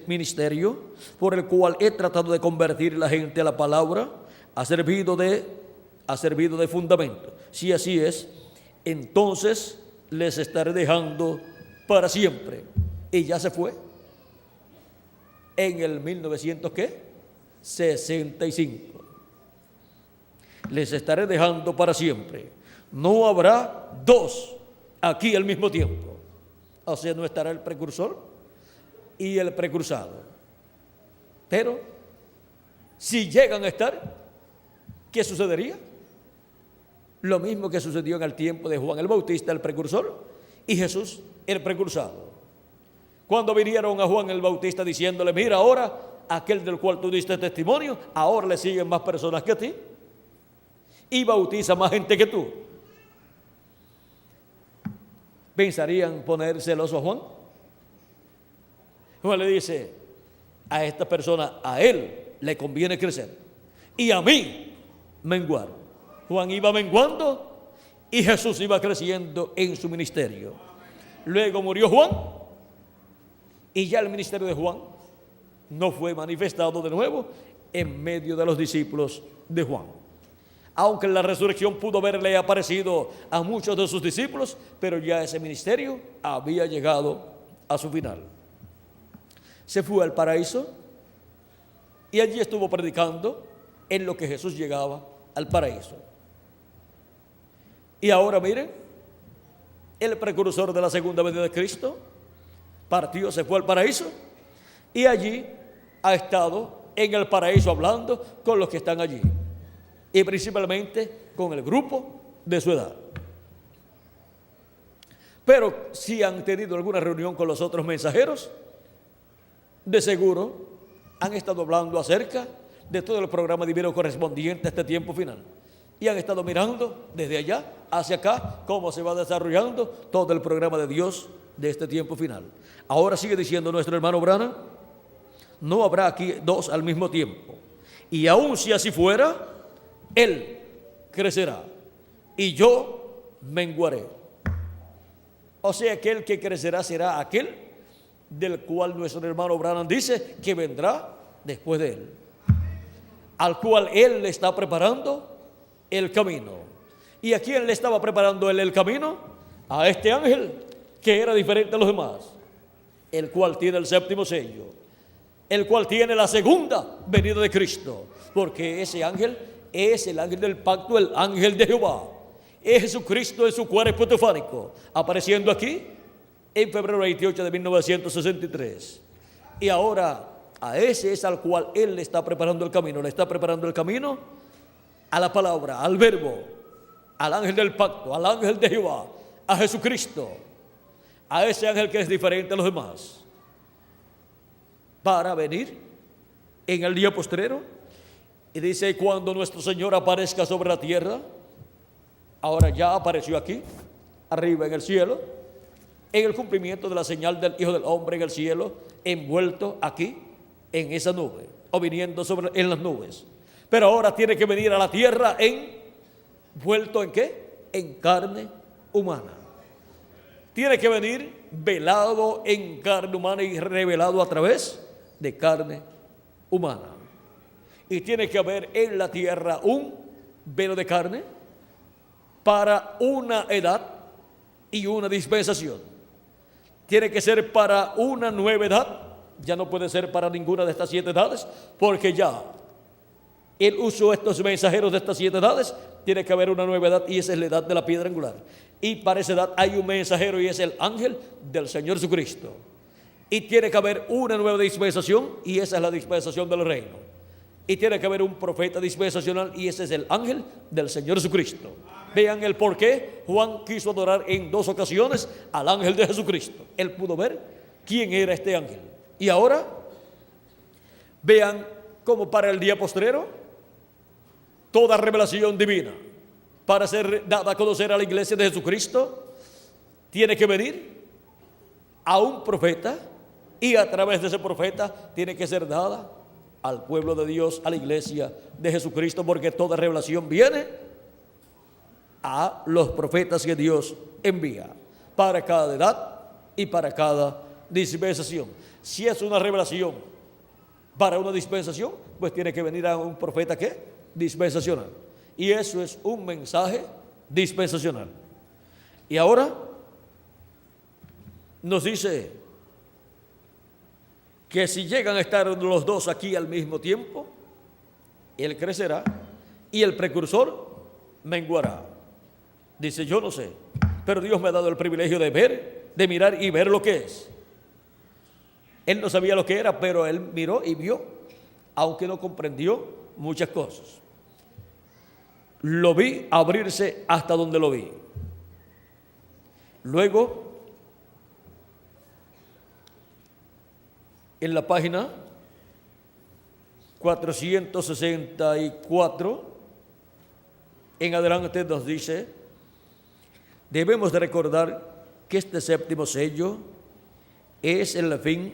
ministerio por el cual he tratado de convertir la gente a la palabra ha servido de fundamento. Si así es, entonces les estaré dejando para siempre. Y ya se fue en el 1965. Les estaré dejando para siempre. No habrá 2 aquí al mismo tiempo. O sea, no estará el precursor y el precursado. Pero si llegan a estar, ¿qué sucedería? Lo mismo que sucedió en el tiempo de Juan el Bautista, el precursor, y Jesús, el precursado. Cuando vinieron a Juan el Bautista diciéndole, mira ahora, aquel del cual tú diste testimonio, ahora le siguen más personas que a ti y bautiza más gente que tú. ¿Pensarían poner celoso a Juan? Juan le dice a esta persona, a él le conviene crecer y a mí menguar. Juan iba menguando y Jesús iba creciendo en su ministerio. Luego murió Juan y ya el ministerio de Juan no fue manifestado de nuevo en medio de los discípulos de Juan. Aunque en la resurrección pudo haberle aparecido a muchos de sus discípulos, pero ya ese ministerio había llegado a su final. Se fue al paraíso y allí estuvo predicando en lo que Jesús llegaba al paraíso. Y ahora miren, el precursor de la segunda venida de Cristo partió, se fue al paraíso y allí ha estado en el paraíso hablando con los que están allí y principalmente con el grupo de su edad. Pero si han tenido alguna reunión con los otros mensajeros, de seguro han estado hablando acerca de todo el programa divino correspondiente a este tiempo final. Y han estado mirando desde allá hacia acá cómo se va desarrollando todo el programa de Dios de este tiempo final. Ahora sigue diciendo nuestro hermano Branham, no habrá aquí dos al mismo tiempo. Y aun si así fuera, Él crecerá y yo menguaré. O sea que el que crecerá será aquel del cual nuestro hermano Branham dice que vendrá después de Él, al cual Él le está preparando el camino. ¿Y a quién le estaba preparando Él el camino? A este ángel que era diferente a los demás, el cual tiene el séptimo sello, el cual tiene la segunda venida de Cristo, porque ese ángel es el ángel del pacto, el ángel de Jehová. Es Jesucristo en su cuerpo teofánico, apareciendo aquí en febrero 28 de 1963. Y ahora a ese es al cual Él le está preparando el camino. Le está preparando el camino a la palabra, al verbo, al ángel del pacto, al ángel de Jehová, a Jesucristo, a ese ángel que es diferente a los demás, para venir en el día postrero. Y dice, cuando nuestro Señor aparezca sobre la tierra, ahora ya apareció aquí, arriba en el cielo, en el cumplimiento de la señal del Hijo del Hombre en el cielo, envuelto aquí en esa nube, o viniendo en las nubes. Pero ahora tiene que venir a la tierra envuelto ¿en qué? En carne humana. Tiene que venir velado en carne humana y revelado a través de carne humana. Y tiene que haber en la tierra un velo de carne para una edad y una dispensación. Tiene que ser para una nueva edad, ya no puede ser para ninguna de estas 7 edades, porque ya Él usó estos mensajeros de estas 7 edades. Tiene que haber una nueva edad y esa es la edad de la piedra angular. Y para esa edad hay un mensajero y es el ángel del Señor Jesucristo. Y tiene que haber una nueva dispensación y esa es la dispensación del reino. Y tiene que haber un profeta dispensacional y ese es el ángel del Señor Jesucristo. Vean el por qué Juan quiso adorar en 2 ocasiones al ángel de Jesucristo. Él pudo ver quién era este ángel. Y ahora vean cómo para el día postrero toda revelación divina para ser dada a conocer a la iglesia de Jesucristo tiene que venir a un profeta y a través de ese profeta tiene que ser dada al pueblo de Dios, a la iglesia de Jesucristo, porque toda revelación viene a los profetas que Dios envía para cada edad y para cada dispensación. Si es una revelación para una dispensación, pues tiene que venir a un profeta ¿qué? Dispensacional. Y eso es un mensaje dispensacional. Y ahora nos dice que si llegan a estar los dos aquí al mismo tiempo, Él crecerá y el precursor menguará. Dice, yo no sé, pero Dios me ha dado el privilegio de ver, de mirar y ver lo que es. Él no sabía lo que era, pero Él miró y vio, aunque no comprendió muchas cosas. Lo vi abrirse hasta donde lo vi. Luego, en la página 464 en adelante nos dice, debemos de recordar que este séptimo sello es el fin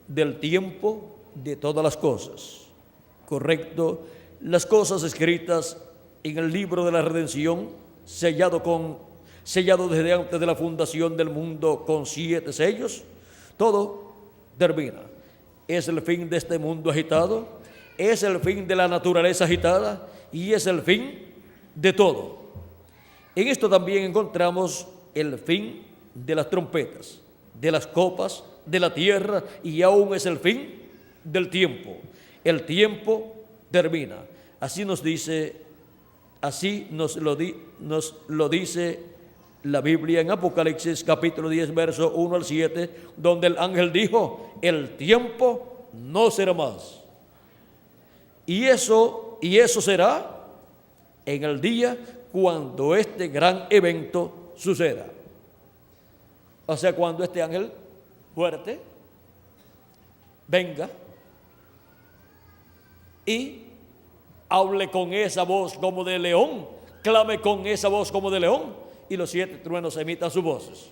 del tiempo de todas las cosas. Correcto, las cosas escritas en el libro de la redención, sellado desde antes de la fundación del mundo con 7 sellos, todo termina. Es el fin de este mundo agitado, es el fin de la naturaleza agitada y es el fin de todo. En esto también encontramos el fin de las trompetas, de las copas, de la tierra y aún es el fin del tiempo. El tiempo termina. Así nos lo dice la Biblia en Apocalipsis capítulo 10 verso 1 al 7, donde el ángel dijo, el tiempo no será más. Y eso será en el día cuando este gran evento suceda. O sea, cuando este ángel fuerte venga y hable con esa voz como de león, clame con esa voz como de león, y los 7 truenos emitan sus voces.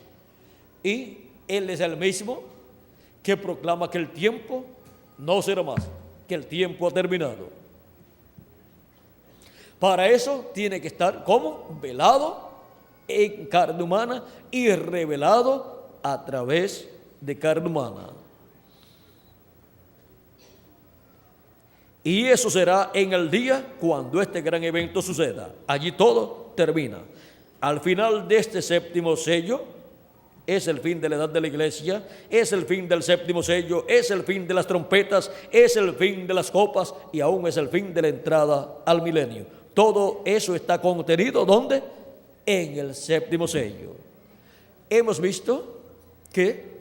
Y Él es el mismo que proclama que el tiempo no será más, que el tiempo ha terminado. Para eso tiene que estar como velado en carne humana y revelado a través de carne humana. Y eso será en el día cuando este gran evento suceda. Allí todo termina. Al final de este 7º sello, es el fin de la edad de la iglesia, es el fin del 7º sello, es el fin de las trompetas, es el fin de las copas y aún es el fin de la entrada al milenio. Todo eso está contenido, ¿dónde? En el 7º sello. Hemos visto que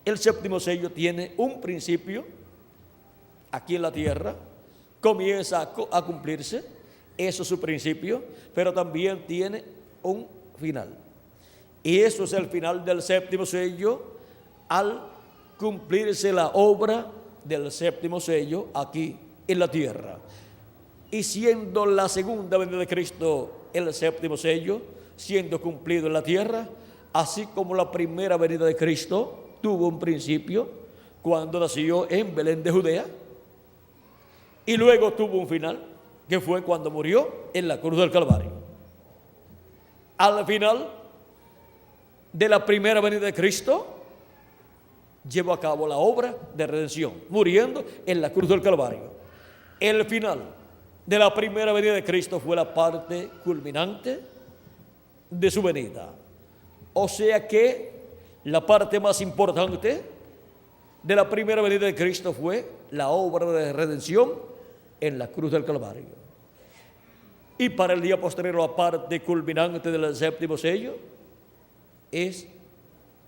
el 7º sello tiene un principio aquí en la tierra, comienza a cumplirse, eso es su principio, pero también tiene un final. Y eso es el final del 7º sello al cumplirse la obra del 7º sello aquí en la tierra. Y siendo la segunda venida de Cristo el 7º sello, siendo cumplido en la tierra, así como la primera venida de Cristo tuvo un principio cuando nació en Belén de Judea, y luego tuvo un final, que fue cuando murió en la cruz del Calvario. Al final de la primera venida de Cristo, llevó a cabo la obra de redención, muriendo en la cruz del Calvario. El final de la primera venida de Cristo fue la parte culminante de su venida. O sea que la parte más importante de la primera venida de Cristo fue la obra de redención en la cruz del Calvario. Y para el día posterior, la parte culminante del 7º sello es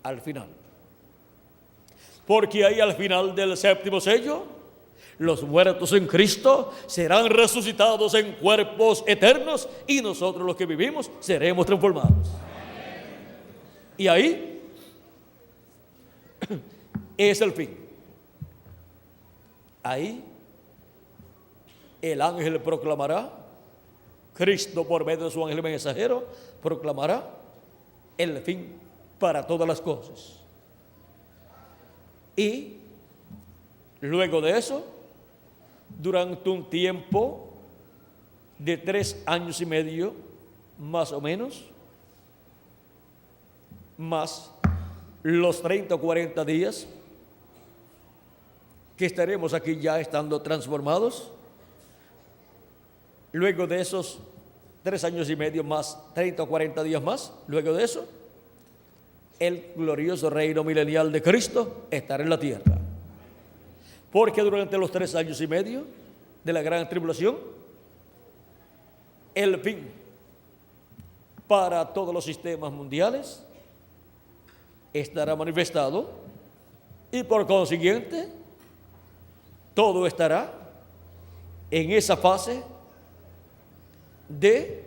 al final. Porque ahí al final del 7º sello, los muertos en Cristo serán resucitados en cuerpos eternos y nosotros los que vivimos seremos transformados. Y ahí es el fin. Ahí el ángel proclamará, Cristo por medio de su ángel mensajero proclamará el fin para todas las cosas. Y luego de eso, durante un tiempo de 3 años y medio, más o menos, más los 30 o 40 días que estaremos aquí ya estando transformados, luego de esos 3 años y medio más 30 o 40 días más, luego de eso, el glorioso reino milenial de Cristo estará en la tierra. Porque durante los 3 años y medio de la gran tribulación, el fin para todos los sistemas mundiales estará manifestado y por consiguiente todo estará en esa fase de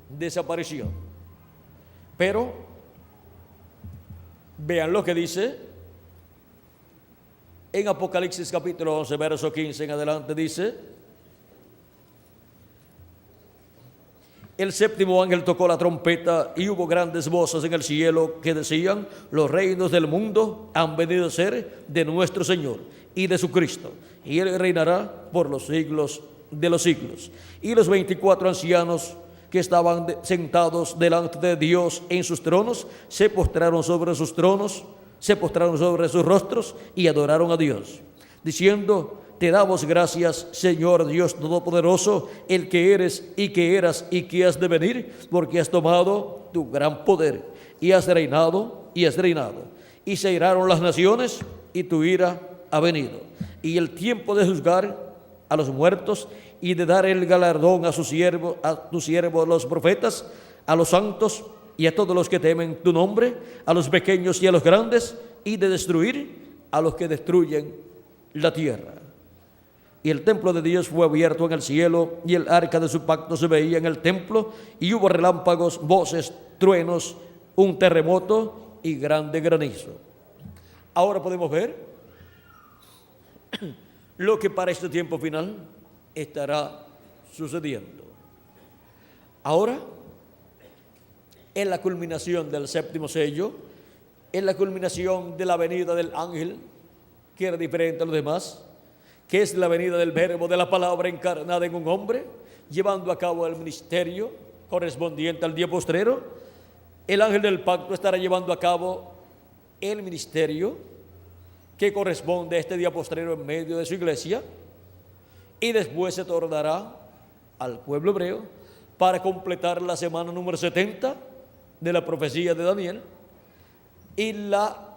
desaparición. Pero vean lo que dice en Apocalipsis capítulo 11, verso 15 en adelante, dice: el 7º ángel tocó la trompeta y hubo grandes voces en el cielo que decían: los reinos del mundo han venido a ser de nuestro Señor y de su Cristo, y Él reinará por los siglos de los siglos. Y los 24 ancianos que estaban sentados delante de Dios en sus tronos se postraron sobre sus tronos, se postraron sobre sus rostros y adoraron a Dios, diciendo: te damos gracias, Señor Dios Todopoderoso, el que eres y que eras y que has de venir, porque has tomado tu gran poder y has reinado y has reinado. Y se iraron las naciones y tu ira ha venido. Y el tiempo de juzgar a los muertos y de dar el galardón a tus siervos los profetas, a los santos y a todos los que temen tu nombre, a los pequeños y a los grandes, y de destruir a los que destruyen la tierra. Y el templo de Dios fue abierto en el cielo, y el arca de su pacto se veía en el templo, y hubo relámpagos, voces, truenos, un terremoto y grande granizo. Ahora podemos ver lo que para este tiempo final estará sucediendo. Ahora, en la culminación del séptimo sello, en la culminación de la venida del ángel, que era diferente a los demás, que es la venida del verbo, de la palabra encarnada en un hombre, llevando a cabo el ministerio correspondiente al día postrero. El ángel del pacto estará llevando a cabo el ministerio que corresponde a este día postrero en medio de su iglesia, y después se tornará al pueblo hebreo para completar la semana número 70 de la profecía de Daniel. Y la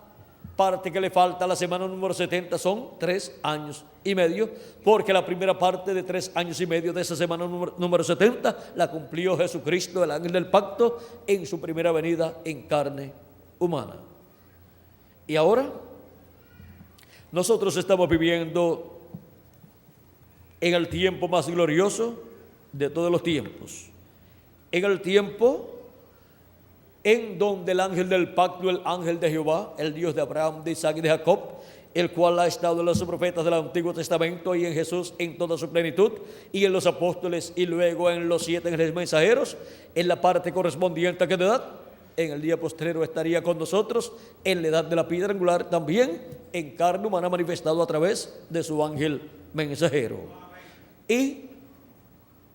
parte que le falta a la semana número 70 son 3 años y medio, porque la primera parte de 3 años y medio de esa semana número 70 la cumplió Jesucristo, el ángel del pacto, en su primera venida en carne humana. Y ahora nosotros estamos viviendo en el tiempo más glorioso de todos los tiempos, en el tiempo en donde el ángel del pacto, el ángel de Jehová, el Dios de Abraham, de Isaac y de Jacob, el cual ha estado en los profetas del Antiguo Testamento y en Jesús en toda su plenitud, y en los apóstoles, y luego en los 7 ángeles mensajeros, en la parte correspondiente a cada edad, en el día postrero estaría con nosotros, en la edad de la piedra angular, también en carne humana, manifestado a través de su ángel mensajero. Y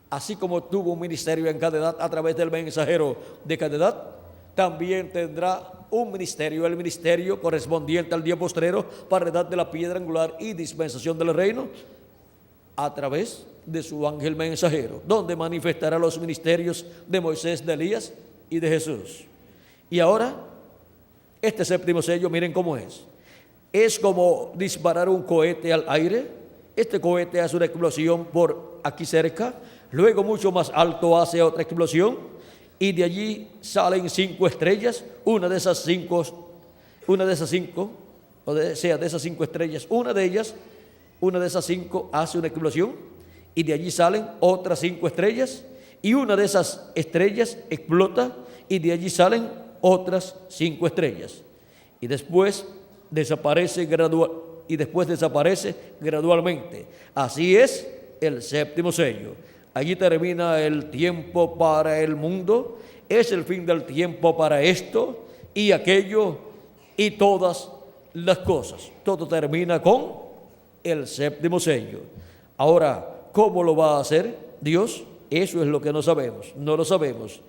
así como tuvo un ministerio en cada edad a través del mensajero de cada edad, también tendrá un ministerio, el ministerio correspondiente al día postrero para la edad de la piedra angular y dispensación del reino, a través de su ángel mensajero, donde manifestará los ministerios de Moisés, de Elías y de Jesús. Y ahora, este séptimo sello, miren cómo es. Es como disparar un cohete al aire. Este cohete hace una explosión por aquí cerca, luego mucho más alto hace otra explosión, y de allí salen 5 estrellas. De esas cinco estrellas, una de esas 5 hace una explosión, y de allí salen otras 5 estrellas, y una de esas estrellas explota, y de allí salen otras 5 estrellas, y después desaparece gradualmente. Así es el séptimo sello. Allí termina el tiempo para el mundo, es el fin del tiempo para esto y aquello y todas las cosas. Todo termina con el séptimo sello. Ahora, ¿cómo lo va a hacer Dios? Eso es lo que no sabemos, no lo sabemos.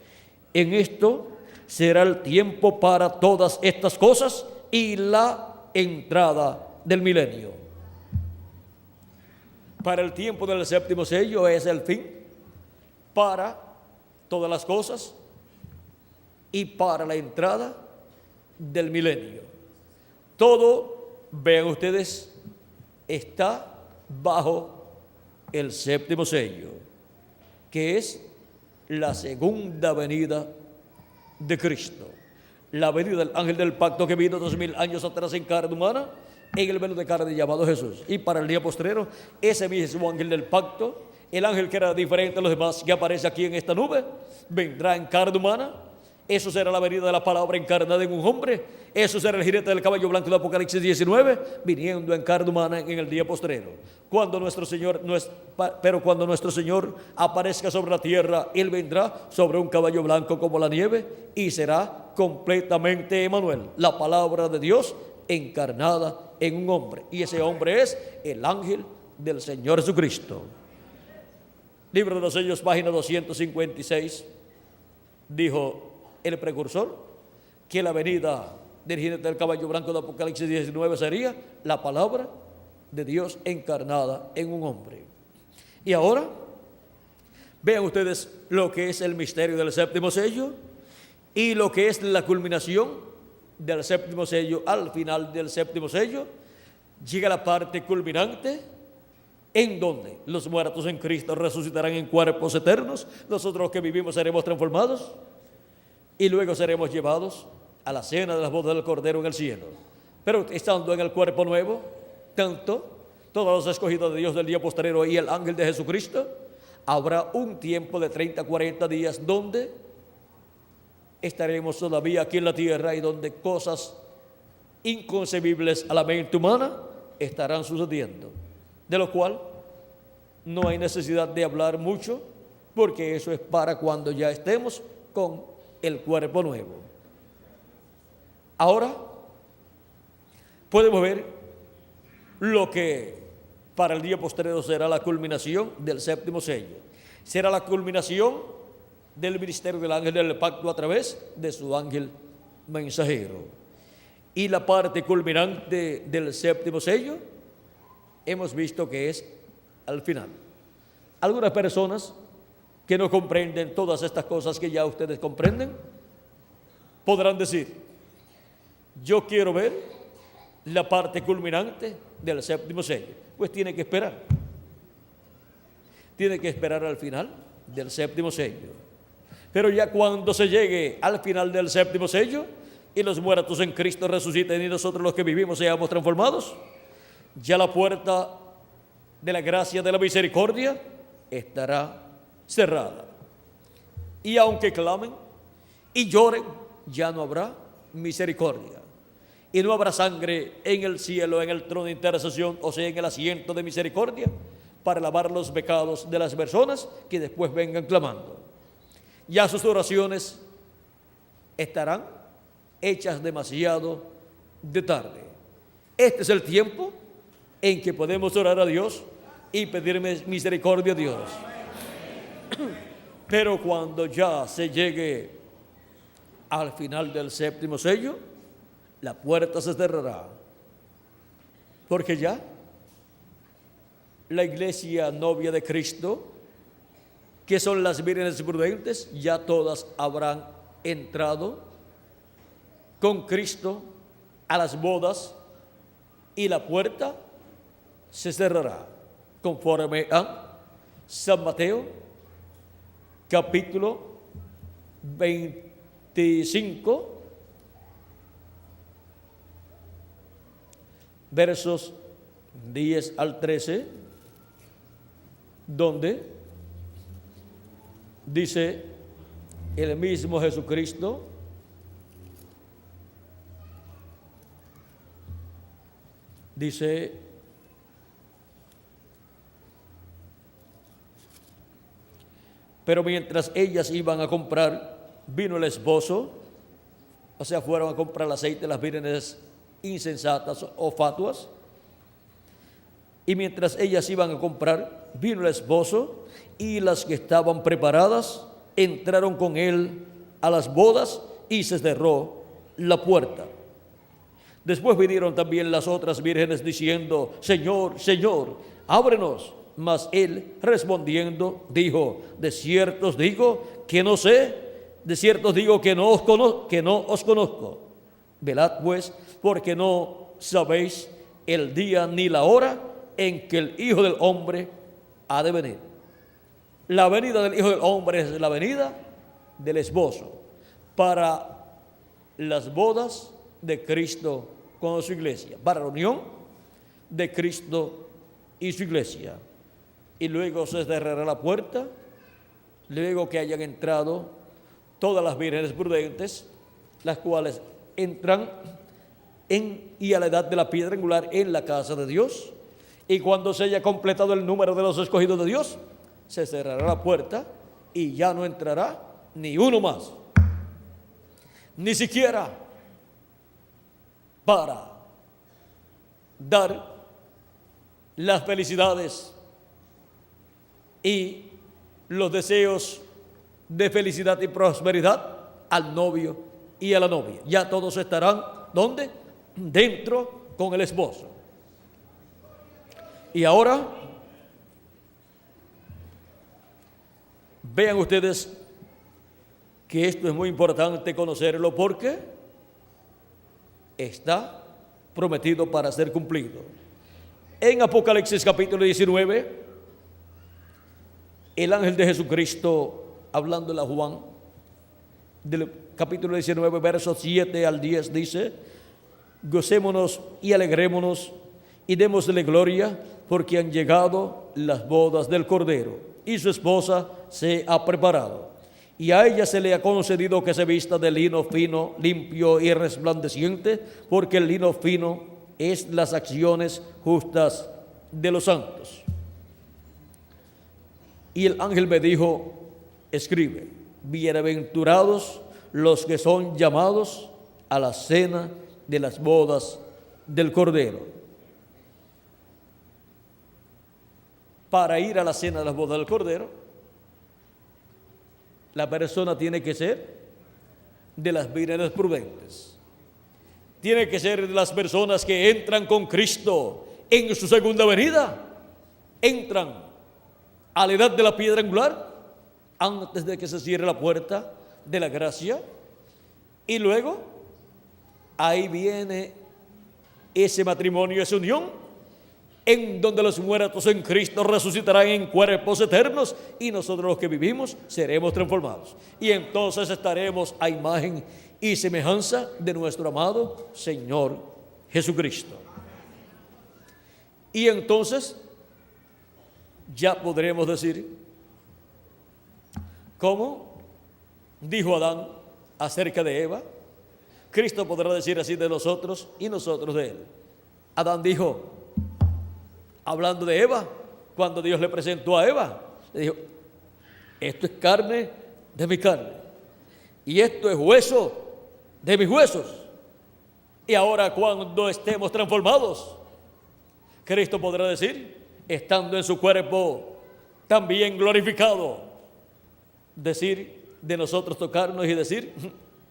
En esto será el tiempo para todas estas cosas y la entrada del milenio. Para el tiempo del séptimo sello es el fin para todas las cosas y para la entrada del milenio. Todo, vean ustedes, está bajo el séptimo sello, que es la segunda venida de Cristo. La venida del ángel del pacto que vino 2000 años atrás en carne humana, en el velo de carne llamado Jesús. Y para el día postrero, ese mismo ángel del pacto, el ángel que era diferente a los demás, que aparece aquí en esta nube, vendrá en carne humana. Eso será la venida de la palabra encarnada en un hombre. Eso será el jinete del caballo blanco de Apocalipsis 19, viniendo en carne humana en el día postrero. Cuando nuestro Señor aparezca sobre la tierra, Él vendrá sobre un caballo blanco como la nieve, y será completamente Emmanuel, la palabra de Dios encarnada en un hombre. Y ese hombre es el ángel del Señor Jesucristo. Libro de los Sellos, página 256, dijo el precursor que la venida del jinete del caballo blanco de Apocalipsis 19 sería la palabra de Dios encarnada en un hombre. Y ahora, vean ustedes lo que es el misterio del séptimo sello y lo que es la culminación del séptimo sello. Al final del séptimo sello llega la parte culminante, en donde los muertos en Cristo resucitarán en cuerpos eternos. Nosotros que vivimos seremos transformados y luego seremos llevados a la cena de las bodas del Cordero en el cielo. Pero estando en el cuerpo nuevo, tanto todos los escogidos de Dios del día postrero y el ángel de Jesucristo, habrá un tiempo de 30, 40 días donde estaremos todavía aquí en la tierra y donde cosas inconcebibles a la mente humana estarán sucediendo, de lo cual no hay necesidad de hablar mucho, porque eso es para cuando ya estemos con el cuerpo nuevo. Ahora podemos ver lo que para el día postrero será la culminación del séptimo sello. Será la culminación del ministerio del ángel del pacto a través de su ángel mensajero. Y la parte culminante del séptimo sello hemos visto que es al final. Algunas personas que no comprenden todas estas cosas que ya ustedes comprenden podrán decir: yo quiero ver la parte culminante del séptimo sello. Pues tiene que esperar. Tiene que esperar al final del séptimo sello. Pero ya cuando se llegue al final del séptimo sello y los muertos en Cristo resuciten y nosotros los que vivimos seamos transformados, ya la puerta de la gracia, de la misericordia estará cerrada. Y aunque clamen y lloren, ya no habrá misericordia. Y no habrá sangre en el cielo, en el trono de intercesión, o sea, en el asiento de misericordia, para lavar los pecados de las personas que después vengan clamando. Ya sus oraciones estarán hechas demasiado de tarde. Este es el tiempo en que podemos orar a Dios y pedir misericordia a Dios. Pero cuando ya se llegue al final del séptimo sello, la puerta se cerrará, porque ya la iglesia novia de Cristo, que son las vírgenes prudentes, ya todas habrán entrado con Cristo a las bodas y la puerta se cerrará, conforme a San Mateo, capítulo 25, versos 10 al 13, donde dice el mismo Jesucristo: dice: pero mientras ellas iban a comprar, vino el esposo, o sea, fueron a comprar el aceite, las vírgenes insensatas o fatuas, y mientras ellas iban a comprar, vino el esposo, y las que estaban preparadas entraron con él a las bodas y se cerró la puerta. Después vinieron también las otras vírgenes diciendo: Señor, Señor, ábrenos. Mas él respondiendo dijo: de cierto os digo que no sé, de cierto os digo que no os conozco. Velad pues, porque no sabéis el día ni la hora en que el Hijo del Hombre ha de venir. La venida del Hijo del Hombre es la venida del esposo para las bodas de Cristo con su iglesia, para la unión de Cristo y su iglesia. Y luego se cerrará la puerta, luego que hayan entrado todas las vírgenes prudentes, las cuales entran y a la edad de la piedra angular en la casa de Dios. Y cuando se haya completado el número de los escogidos de Dios, se cerrará la puerta y ya no entrará ni uno más, ni siquiera para dar las felicidades y los deseos de felicidad y prosperidad al novio y a la novia. Ya todos estarán, ¿dónde? Dentro con el esposo. Y ahora, vean ustedes que esto es muy importante conocerlo, porque está prometido para ser cumplido. En Apocalipsis capítulo 19, el ángel de Jesucristo, hablándole a Juan, del capítulo 19, versos 7 al 10, dice: gocémonos y alegrémonos y démosle gloria, porque han llegado las bodas del Cordero y su esposa se ha preparado. y a ella se le ha concedido que se vista de lino fino, limpio y resplandeciente, porque el lino fino es las acciones justas de los santos. Y el ángel me dijo: escribe, bienaventurados los que son llamados a la cena de las bodas del Cordero. Para ir a la cena de las bodas del Cordero, la persona tiene que ser de las vírgenes prudentes. Tiene que ser de las personas que entran con Cristo en su segunda venida. Entran a la edad de la piedra angular, antes de que se cierre la puerta de la gracia. Y luego, ahí viene ese matrimonio, esa unión, en donde los muertos en Cristo resucitarán en cuerpos eternos, y nosotros los que vivimos seremos transformados. Y entonces estaremos a imagen y semejanza de nuestro amado Señor Jesucristo. Y entonces ya podremos decir, como dijo Adán acerca de Eva, Cristo podrá decir así de nosotros y nosotros de él. Adán dijo, hablando de Eva, cuando Dios le presentó a Eva, le dijo: esto es carne de mi carne y esto es hueso de mis huesos. Y ahora, cuando estemos transformados, Cristo podrá decir, estando en su cuerpo también glorificado, decir de nosotros, tocarnos y decir: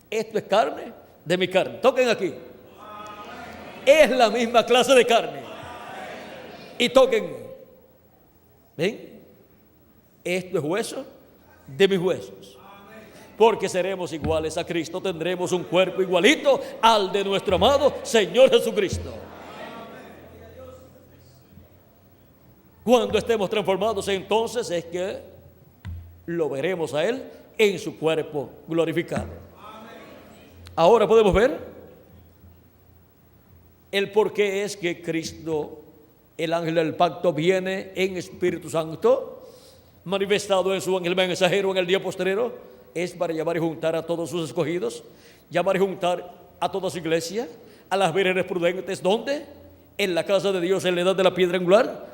esto es carne de mi carne. Toquen aquí. Es la misma clase de carne. Y toquen. ¿Ven? Esto es hueso de mis huesos. Porque seremos iguales a Cristo, tendremos un cuerpo igualito al de nuestro amado Señor Jesucristo. Cuando estemos transformados, entonces es que lo veremos a Él en su cuerpo glorificado. Ahora podemos ver el por qué es que Cristo, el ángel del pacto, viene en Espíritu Santo, manifestado en su ángel mensajero en el día postrero. Es para llamar y juntar a todos sus escogidos, llamar y juntar a toda su iglesia, a las vírgenes prudentes. ¿Dónde? En la casa de Dios, en la edad de la piedra angular,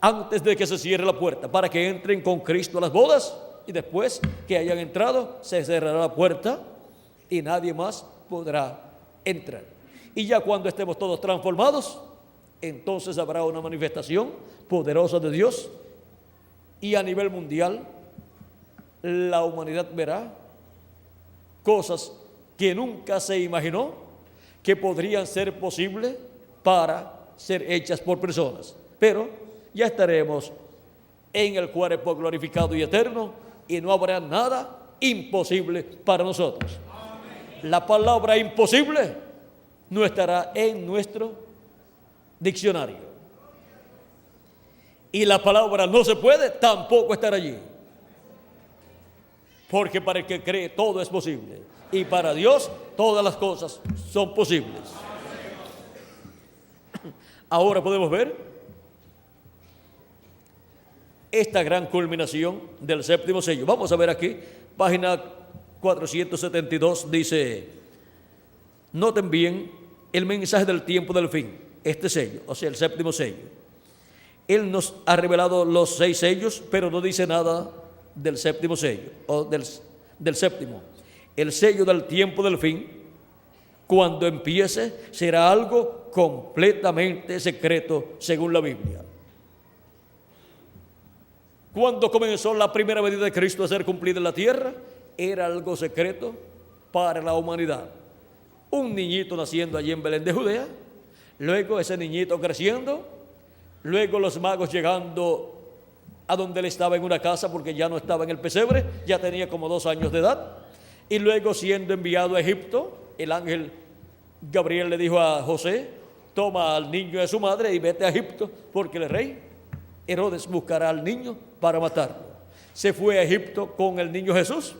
antes de que se cierre la puerta, para que entren con Cristo a las bodas, y después que hayan entrado, se cerrará la puerta y nadie más podrá entrar. Y ya cuando estemos todos transformados, entonces habrá una manifestación poderosa de Dios, y a nivel mundial la humanidad verá cosas que nunca se imaginó que podrían ser posibles para ser hechas por personas. Pero ya estaremos en el cuerpo glorificado y eterno, y no habrá nada imposible para nosotros. La palabra imposible no estará en nuestro diccionario, y la palabra no se puede tampoco estar allí, porque para el que cree todo es posible, y para Dios todas las cosas son posibles. Ahora podemos ver esta gran culminación del séptimo sello. Vamos a ver aquí, página 472, dice: noten bien el mensaje del tiempo del fin, este sello, o sea, el séptimo sello. Él nos ha revelado los 6 sellos, pero no dice nada del séptimo sello, o del séptimo. El sello del tiempo del fin, cuando empiece, será algo completamente secreto según la Biblia. Cuando comenzó la primera venida de Cristo a ser cumplida en la tierra, era algo secreto para la humanidad. Un niñito naciendo allí en Belén de Judea, luego ese niñito creciendo, luego los magos llegando a donde él estaba en una casa, porque ya no estaba en el pesebre, ya tenía como 2 años de edad, y luego siendo enviado a Egipto, el ángel Gabriel le dijo a José: toma al niño de su madre y vete a Egipto, porque el rey Herodes buscará al niño para matarlo. Se fue a Egipto con el niño Jesús,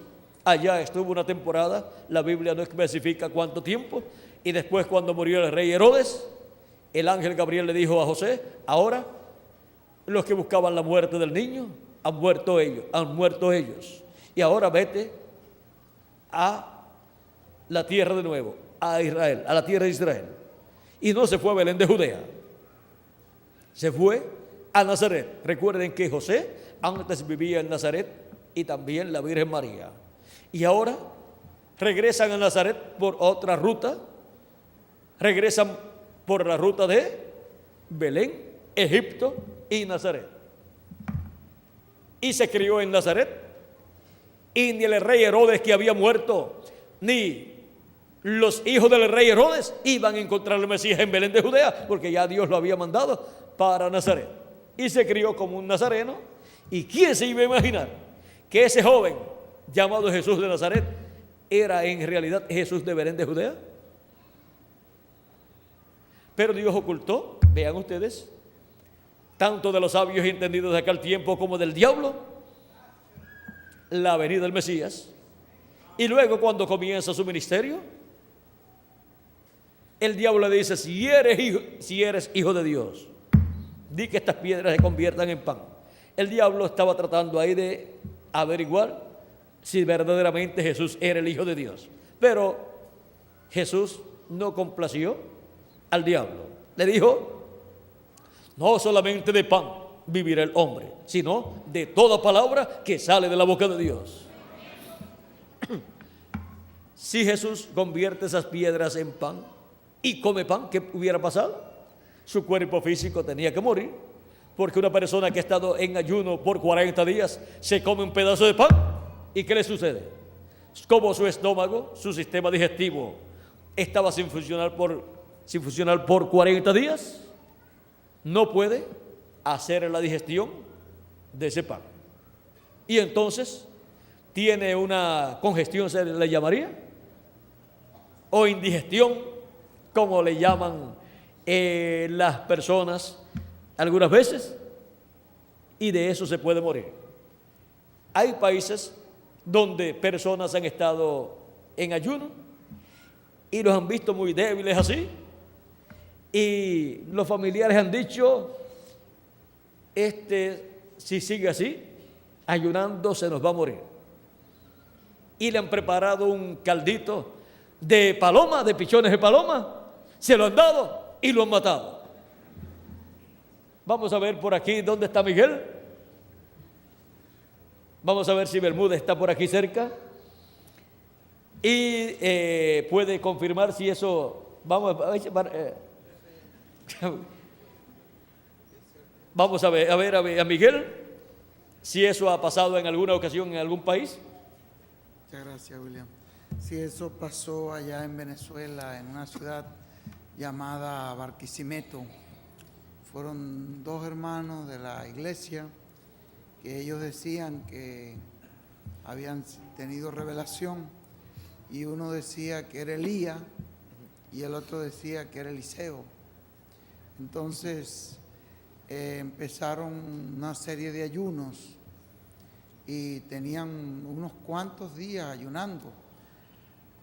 allá estuvo una temporada, la Biblia no especifica cuánto tiempo, y después, cuando murió el rey Herodes, el ángel Gabriel le dijo a José: ahora los que buscaban la muerte del niño han muerto ellos, y ahora vete a la tierra de nuevo, a Israel, a la tierra de Israel. Y no se fue a Belén de Judea, se fue a Nazaret. Recuerden que José antes vivía en Nazaret y también la Virgen María. Y ahora regresan a Nazaret por otra ruta, regresan por la ruta de Belén, Egipto y Nazaret. Y se crió en Nazaret, y ni el rey Herodes, que había muerto, ni los hijos del rey Herodes iban a encontrar al Mesías en Belén de Judea, porque ya Dios lo había mandado para Nazaret. Y se crió como un nazareno. ¿Y quién se iba a imaginar que ese joven llamado Jesús de Nazaret era en realidad Jesús de Belén de Judea? Pero Dios ocultó, vean ustedes, tanto de los sabios y entendidos de aquel tiempo como del diablo, la venida del Mesías. Y luego, cuando comienza su ministerio, el diablo le dice: si eres hijo de Dios, di que estas piedras se conviertan en pan. El diablo estaba tratando ahí de averiguar si verdaderamente Jesús era el Hijo de Dios. Pero Jesús no complació al diablo. Le dijo: no solamente de pan vivirá el hombre, sino de toda palabra que sale de la boca de Dios. Si Jesús convierte esas piedras en pan y come pan, ¿qué hubiera pasado? Su cuerpo físico tenía que morir, porque una persona que ha estado en ayuno por 40 días se come un pedazo de pan, ¿y qué le sucede? Como su estómago, su sistema digestivo estaba sin funcionar por 40 días, no puede hacer la digestión de ese pan. Y entonces tiene una congestión, se le llamaría, o indigestión, como le llaman las personas algunas veces, y de eso se puede morir. Hay países donde personas han estado en ayuno y los han visto muy débiles así, y los familiares han dicho: si sigue así, ayunando, se nos va a morir. Y le han preparado un caldito de paloma, de pichones de paloma, se lo han dado y lo han matado. Vamos a ver por aquí dónde está Miguel. Vamos a ver si Bermúdez está por aquí cerca y puede confirmar si eso. Vamos a ver a Miguel si eso ha pasado en alguna ocasión en algún país. Muchas gracias, William. Sí, eso pasó allá en Venezuela, en una ciudad llamada Barquisimeto. Fueron dos hermanos de la iglesia que ellos decían que habían tenido revelación, y uno decía que era Elías y el otro decía que era Eliseo. Entonces empezaron una serie de ayunos y tenían unos cuantos días ayunando,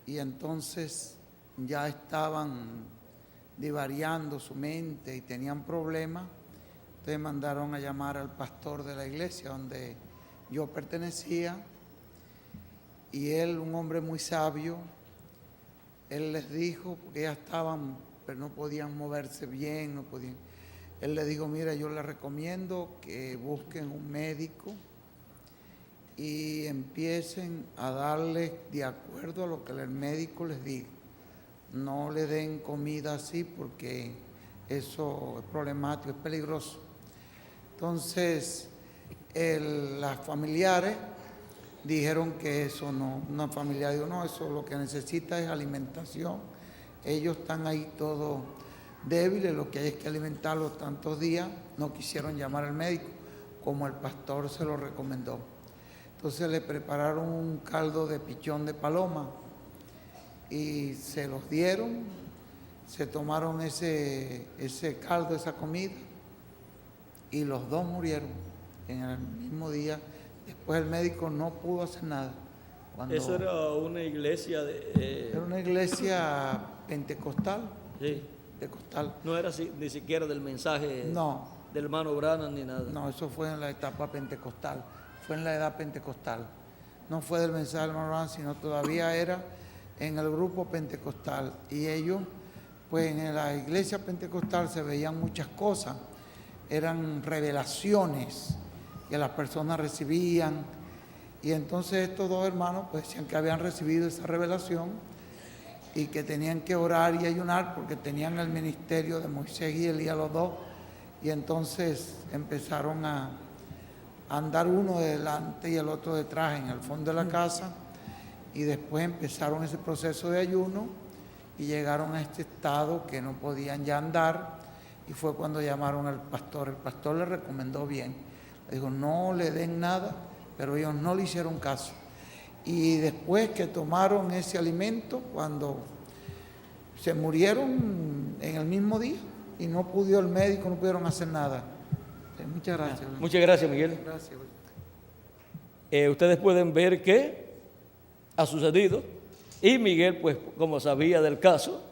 y entonces ya estaban divariando su mente y tenían problemas. Entonces mandaron a llamar al pastor de la iglesia donde yo pertenecía, y él, un hombre muy sabio, él les dijo, porque ya estaban, pero no podían moverse bien, no podían. Él les dijo: mira, yo les recomiendo que busquen un médico y empiecen a darles de acuerdo a lo que el médico les diga. No le den comida así, porque eso es problemático, es peligroso. Entonces, las familiares dijeron que eso no. Una familiar dijo: no, eso lo que necesita es alimentación. Ellos están ahí todos débiles, lo que hay es que alimentarlos tantos días. No quisieron llamar al médico, como el pastor se lo recomendó. Entonces le prepararon un caldo de pichón de paloma y se los dieron. Se tomaron ese caldo, esa comida, y los dos murieron en el mismo día. Después el médico no pudo hacer nada. Eso era una iglesia Era una iglesia pentecostal. Sí. Pentecostal. No era ni siquiera del mensaje del hermano Branham ni nada. No, eso fue en la etapa pentecostal. Fue en la edad pentecostal. no fue del mensaje del hermano Branham, sino todavía era en el grupo pentecostal. Y ellos, pues en la iglesia pentecostal se veían muchas cosas, eran revelaciones que las personas recibían. Y entonces estos dos hermanos pues decían que habían recibido esa revelación y que tenían que orar y ayunar porque tenían el ministerio de Moisés y Elías los dos. Y entonces empezaron a andar uno delante y el otro detrás en el fondo de la casa, y después empezaron ese proceso de ayuno y llegaron a este estado que no podían ya andar, y fue cuando llamaron al pastor. El pastor le recomendó bien, le dijo no le den nada, pero ellos no le hicieron caso. Y después que tomaron ese alimento, cuando se murieron en el mismo día y no pudo el médico, no pudieron hacer nada. Muchas gracias. Muchas gracias, Miguel. Gracias. Ustedes pueden ver qué ha sucedido, y Miguel, pues como sabía del caso,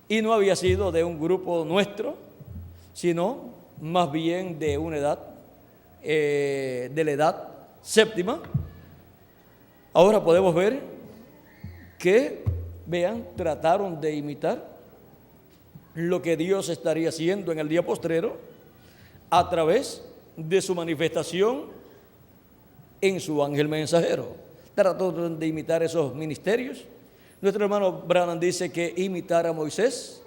y no había sido de un grupo nuestro, sino más bien de una edad, de la edad séptima. Ahora podemos ver que, vean, trataron de imitar lo que Dios estaría haciendo en el día postrero a través de su manifestación en su ángel mensajero. Trataron de imitar esos ministerios. Nuestro hermano Branham dice que imitar a Moisés,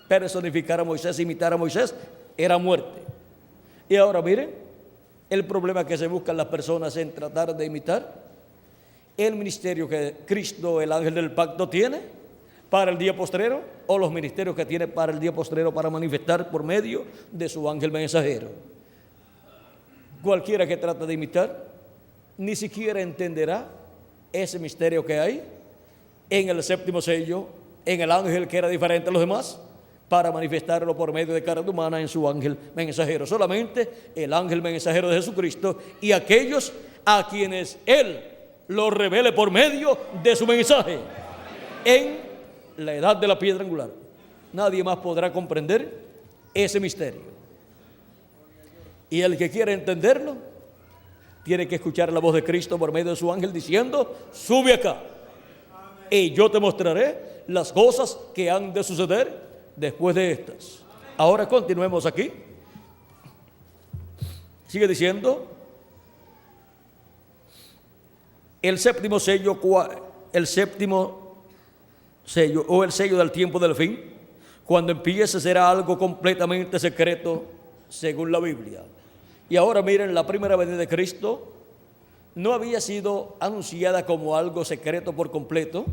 personificar a Moisés, imitar a Moisés, era muerte. Y ahora miren, el problema que se buscan las personas en tratar de imitar el ministerio que Cristo, el ángel del pacto, tiene para el día postrero, o los ministerios que tiene para el día postrero para manifestar por medio de su ángel mensajero. Cualquiera que trate de imitar ni siquiera entenderá ese misterio que hay en el séptimo sello, en el ángel que era diferente a los demás, para manifestarlo por medio de carne humana en su ángel mensajero. Solamente el ángel mensajero de Jesucristo y aquellos a quienes Él lo revele por medio de su mensaje en la edad de la piedra angular. Nadie más podrá comprender ese misterio. Y el que quiera entenderlo tiene que escuchar la voz de Cristo por medio de su ángel diciendo: sube acá y yo te mostraré las cosas que han de suceder después de estas. Ahora continuemos aquí. Sigue diciendo: el séptimo sello, el séptimo sello, o el sello del tiempo del fin, cuando empiece, será algo completamente secreto según la Biblia. Y ahora miren, la primera venida de Cristo no había sido anunciada como algo secreto por completo,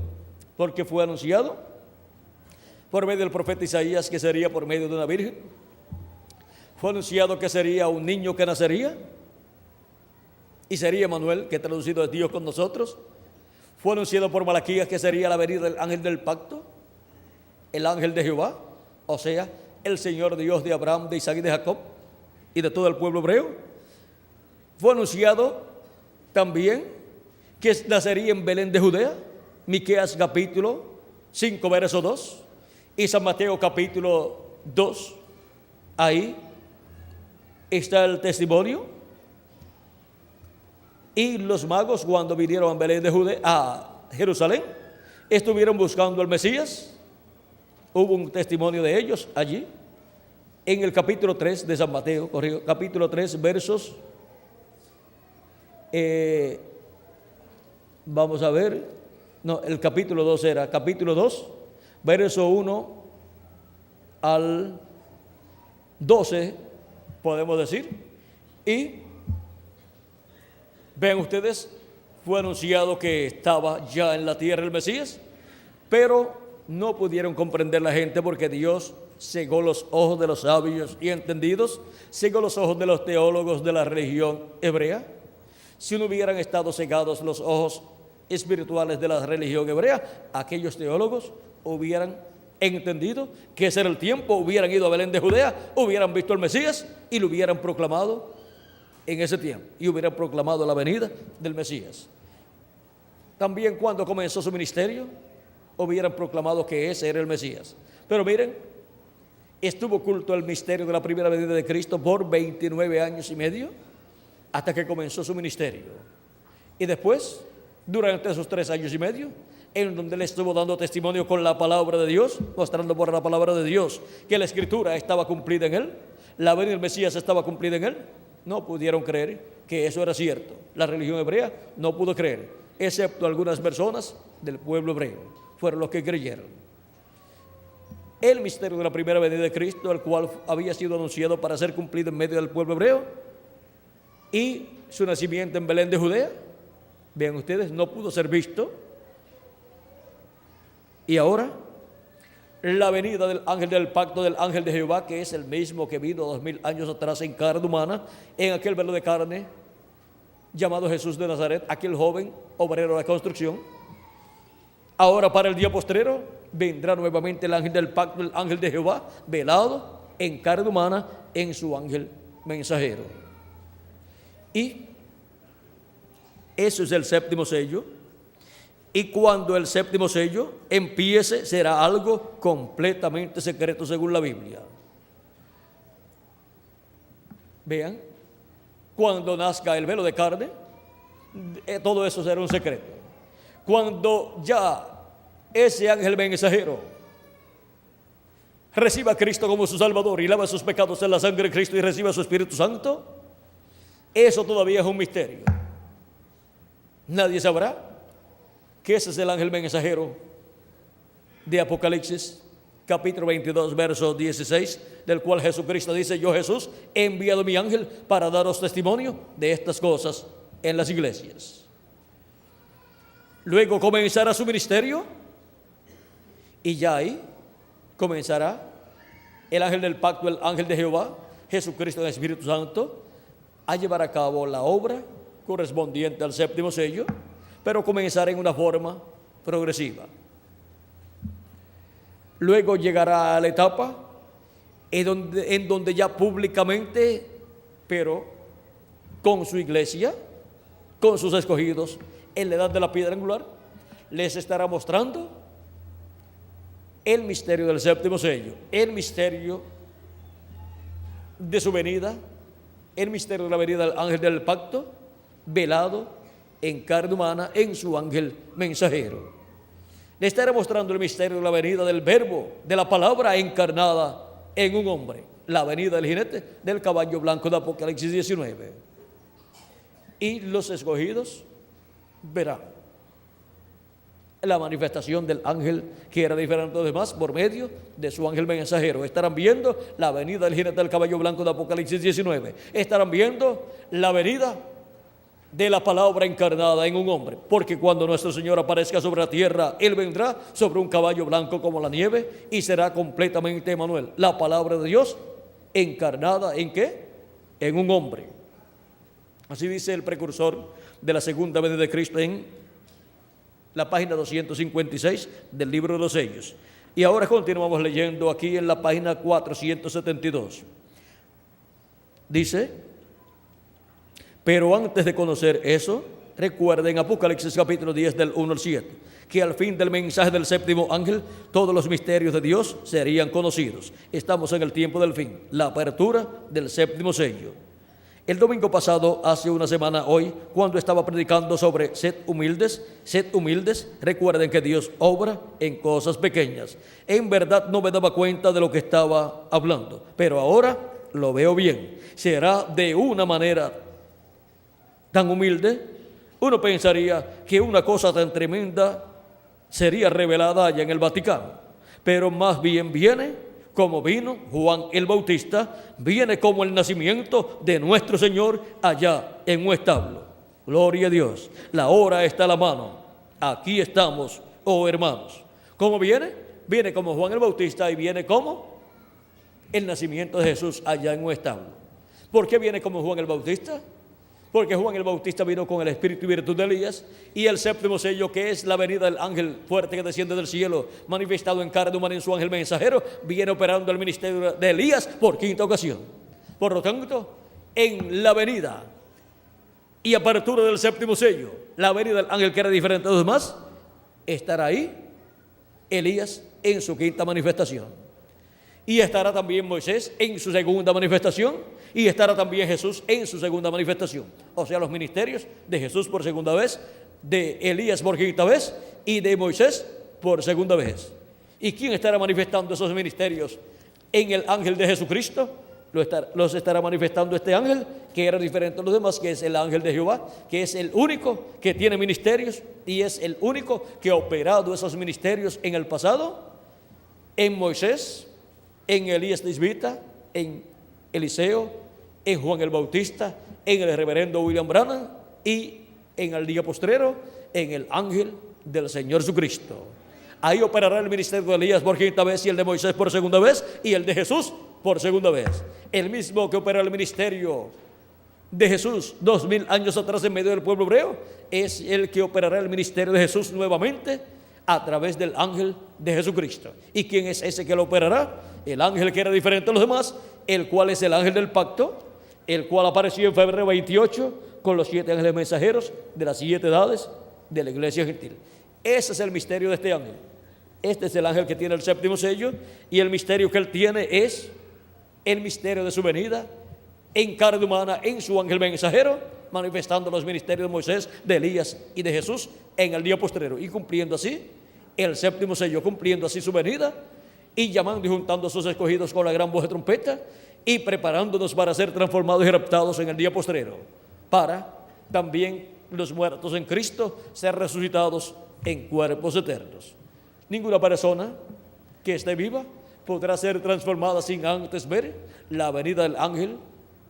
porque fue anunciado por medio del profeta Isaías que sería por medio de una virgen. Fue anunciado que sería un niño que nacería y sería Emmanuel, que traducido es Dios con nosotros. Fue anunciado por Malaquías que sería la venida del ángel del pacto, el ángel de Jehová, o sea, el Señor Dios de Abraham, de Isaac y de Jacob y de todo el pueblo hebreo. Fue anunciado también que nacería en Belén de Judea, Miqueas capítulo 5 verso 2 y San Mateo capítulo 2. Ahí está el testimonio. Y los magos, cuando vinieron a Belén de Judea, a Jerusalén, estuvieron buscando al Mesías. Hubo un testimonio de ellos allí, en el capítulo 3 de San Mateo, capítulo 3, versos, vamos a ver, no, el capítulo 2 era, capítulo 2, verso 1 al 12, podemos decir, y vean ustedes, fue anunciado que estaba ya en la tierra el Mesías, pero no pudieron comprender la gente porque Dios cegó los ojos de los sabios y entendidos, cegó los ojos de los teólogos de la religión hebrea. Si no hubieran estado cegados los ojos espirituales de la religión hebrea, aquellos teólogos hubieran entendido que ese era el tiempo, hubieran ido a Belén de Judea, hubieran visto al Mesías y lo hubieran proclamado en ese tiempo, y hubieran proclamado la venida del Mesías. También cuando comenzó su ministerio, hubieran proclamado que ese era el Mesías. Pero miren, estuvo oculto el misterio de la primera venida de Cristo por 29 años y medio, hasta que comenzó su ministerio. Y después durante esos 3 años y medio, en donde él estuvo dando testimonio con la palabra de Dios, mostrando por la palabra de Dios que la escritura estaba cumplida en él, la venida del Mesías estaba cumplida en él. No pudieron creer que eso era cierto. La religión hebrea no pudo creer, excepto algunas personas del pueblo hebreo, fueron los que creyeron. El misterio de la primera venida de Cristo, el cual había sido anunciado para ser cumplido en medio del pueblo hebreo, y su nacimiento en Belén de Judea, vean ustedes, no pudo ser visto. Y ahora, la venida del ángel del pacto, del ángel de Jehová, que es el mismo que vino 2000 años atrás en carne humana, en aquel velo de carne llamado Jesús de Nazaret, aquel joven obrero de construcción. Ahora, para el día postrero, vendrá nuevamente el ángel del pacto, el ángel de Jehová, velado en carne humana, en su ángel mensajero. Y eso es el séptimo sello. Y cuando el séptimo sello empiece, será algo completamente secreto según la Biblia. Vean, cuando nazca el velo de carne, todo eso será un secreto. Cuando ya ese ángel mensajero reciba a Cristo como su Salvador y lava sus pecados en la sangre de Cristo y reciba su Espíritu Santo, eso todavía es un misterio. Nadie sabrá que ese es el ángel mensajero de Apocalipsis, capítulo 22, verso 16, del cual Jesucristo dice: yo, Jesús, he enviado mi ángel para daros testimonio de estas cosas en las iglesias. Luego comenzará su ministerio y ya ahí comenzará el ángel del pacto, el ángel de Jehová, Jesucristo en el Espíritu Santo, a llevar a cabo la obra correspondiente al séptimo sello, pero comenzará en una forma progresiva. Luego llegará a la etapa en donde ya públicamente, pero con su iglesia, con sus escogidos, en la edad de la piedra angular, les estará mostrando el misterio del séptimo sello, el misterio de su venida, el misterio de la venida del ángel del pacto, velado en carne humana, en su ángel mensajero. Le estará mostrando el misterio de la venida del verbo, de la palabra encarnada en un hombre, la venida del jinete del caballo blanco de Apocalipsis 19. Y los escogidos verán la manifestación del ángel que era diferente de los demás por medio de su ángel mensajero. Estarán viendo la venida del jinete del caballo blanco de Apocalipsis 19. Estarán viendo la venida de la palabra encarnada en un hombre, porque cuando nuestro Señor aparezca sobre la tierra, Él vendrá sobre un caballo blanco como la nieve y será completamente Emmanuel, la palabra de Dios encarnada ¿en qué? En un hombre. Así dice el precursor de la segunda venida de Cristo en la página 256 del libro de los sellos. Y ahora continuamos leyendo aquí en la página 472. Dice: pero antes de conocer eso, recuerden Apocalipsis capítulo 10 del 1 al 7, que al fin del mensaje del séptimo ángel, todos los misterios de Dios serían conocidos. Estamos en el tiempo del fin, la apertura del séptimo sello. El domingo pasado, hace una semana hoy, cuando estaba predicando sobre sed humildes, recuerden que Dios obra en cosas pequeñas. En verdad no me daba cuenta de lo que estaba hablando, pero ahora lo veo bien. Será de una manera tan humilde, uno pensaría que una cosa tan tremenda sería revelada allá en el Vaticano, pero más bien viene como vino Juan el Bautista, viene como el nacimiento de nuestro Señor allá en un establo. Gloria a Dios, la hora está a la mano, aquí estamos, oh hermanos. ¿Cómo viene? Viene como Juan el Bautista y viene como el nacimiento de Jesús allá en un establo. ¿Por qué viene como Juan el Bautista? Porque Juan el Bautista vino con el espíritu y virtud de Elías, y el séptimo sello, que es la venida del ángel fuerte que desciende del cielo, manifestado en carne humana en su ángel mensajero, viene operando el ministerio de Elías por quinta ocasión. Por lo tanto, en la venida y apertura del séptimo sello, la venida del ángel que era diferente de los demás, estará ahí Elías en su quinta manifestación. Y estará también Moisés en su segunda manifestación, y estará también Jesús en su segunda manifestación. O sea, los ministerios de Jesús por segunda vez de Elías por quinta vez y de Moisés por segunda vez. ¿Y quién estará manifestando esos ministerios en el ángel de Jesucristo? Los estará manifestando este ángel, que era diferente a los demás, que es el ángel de Jehová, que es el único que tiene ministerios y es el único que ha operado esos ministerios en el pasado, en Moisés, en Elías Tisbita, en Eliseo, en Juan el Bautista, en el reverendo William Branham y en el día postrero, en el ángel del Señor Jesucristo. Ahí operará el ministerio de Elías por quinta vez y el de Moisés por segunda vez y el de Jesús por segunda vez. El mismo que opera el ministerio de Jesús 2000 años atrás en medio del pueblo hebreo es el que operará el ministerio de Jesús nuevamente a través del ángel de Jesucristo. ¿Y quién es ese que lo operará? El ángel que era diferente a los demás, el cual es el ángel del pacto, el cual apareció en febrero 28 con los 7 ángeles mensajeros de las 7 edades de la iglesia gentil. Ese es el misterio de este ángel. Este es el ángel que tiene el séptimo sello, y el misterio que él tiene es el misterio de su venida en carne humana, en su ángel mensajero, manifestando los ministerios de Moisés, de Elías y de Jesús en el día postrero, y cumpliendo así el séptimo sello, cumpliendo así su venida, y llamando y juntando a sus escogidos con la gran voz de trompeta, y preparándonos para ser transformados y raptados en el día postrero, para también los muertos en Cristo ser resucitados en cuerpos eternos. Ninguna persona que esté viva podrá ser transformada sin antes ver la venida del ángel,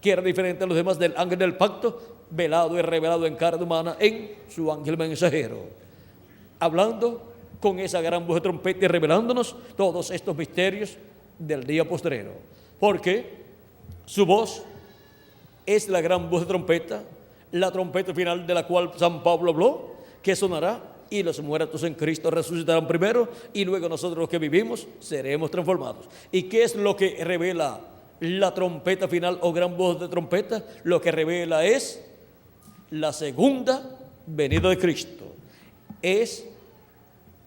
que era diferente a los demás, del ángel del pacto, velado y revelado en carne humana en su ángel mensajero, hablando con esa gran voz de trompeta y revelándonos todos estos misterios del día postrero, porque su voz es la gran voz de trompeta, la trompeta final de la cual San Pablo habló, que sonará y los muertos en Cristo resucitarán primero y luego nosotros los que vivimos seremos transformados. ¿Y qué es lo que revela la trompeta final o gran voz de trompeta? Lo que revela es la segunda venida de Cristo. Es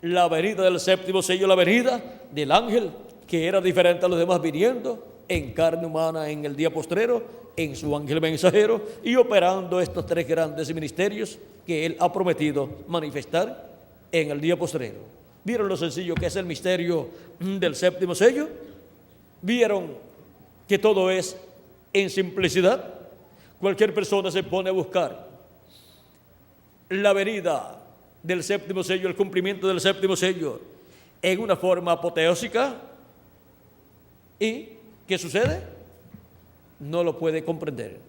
la venida del séptimo sello, la venida del ángel que era diferente a los demás, viniendo en carne humana en el día postrero, en su ángel mensajero, y operando estos 3 grandes ministerios que él ha prometido manifestar en el día postrero. ¿Vieron lo sencillo que es el misterio del séptimo sello? ¿Vieron que todo es en simplicidad? Cualquier persona se pone a buscar la venida del séptimo sello, el cumplimiento del séptimo sello en una forma apoteósica, ¿y qué sucede? No lo puede comprender.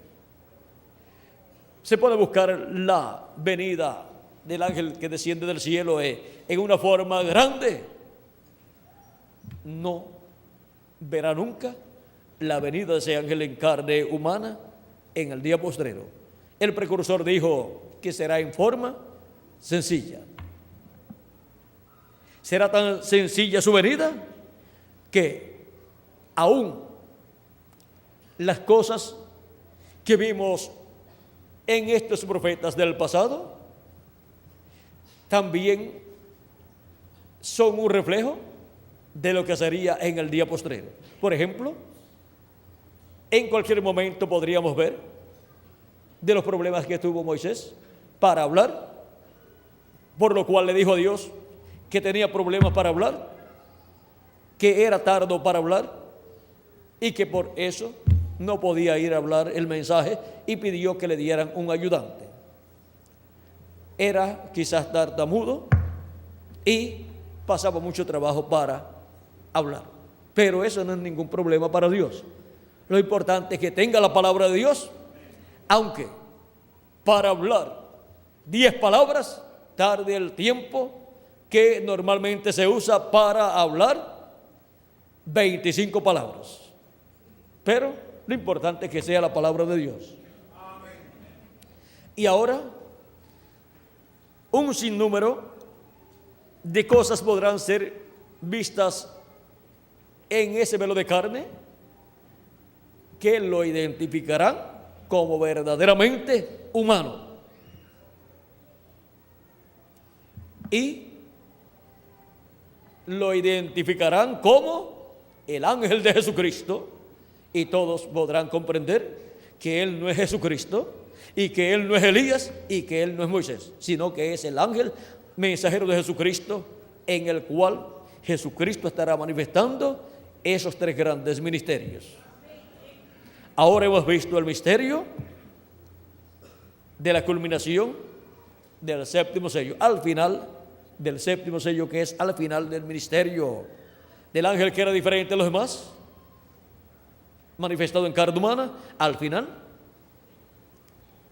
Se pone a buscar la venida del ángel que desciende del cielo en una forma grande. No verá nunca la venida de ese ángel en carne humana en el día postrero. El precursor dijo que será en forma sencilla. Será tan sencilla su venida que aún las cosas que vimos en estos profetas del pasado también son un reflejo de lo que sería en el día postrero. Por ejemplo, en cualquier momento podríamos ver de los problemas que tuvo Moisés para hablar, por lo cual le dijo a Dios que tenía problemas para hablar, que era tardo para hablar y que por eso no podía ir a hablar el mensaje, y pidió que le dieran un ayudante. Era quizás tartamudo y pasaba mucho trabajo para hablar, pero eso no es ningún problema para Dios. Lo importante es que tenga la palabra de Dios, aunque para hablar 10 palabras tarde el tiempo que normalmente se usa para hablar 25 palabras. Pero lo importante es que sea la palabra de Dios. Y ahora, un sinnúmero de cosas podrán ser vistas en ese velo de carne que lo identificarán como verdaderamente humano. Y lo identificarán como el ángel de Jesucristo, y todos podrán comprender que él no es Jesucristo, y que él no es Elías y que él no es Moisés, sino que es el ángel mensajero de Jesucristo, en el cual Jesucristo estará manifestando esos tres grandes ministerios. Ahora hemos visto el misterio de la culminación del séptimo sello, al final del séptimo sello, que es al final del ministerio del ángel que era diferente a los demás, manifestado en carne humana. Al final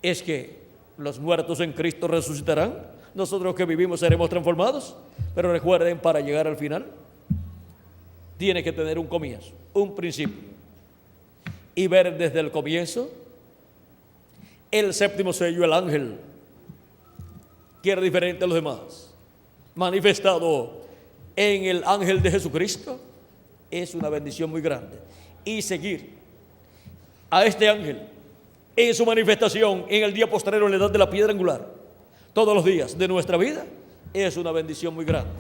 es que los muertos en Cristo resucitarán, nosotros que vivimos seremos transformados. Pero recuerden, para llegar al final tiene que tener un comienzo, un principio, y ver desde el comienzo el séptimo sello, el ángel que era diferente a los demás, manifestado en el ángel de Jesucristo, es una bendición muy grande. Y seguir a este ángel en su manifestación en el día postrero, en la edad de la piedra angular, todos los días de nuestra vida, es una bendición muy grande,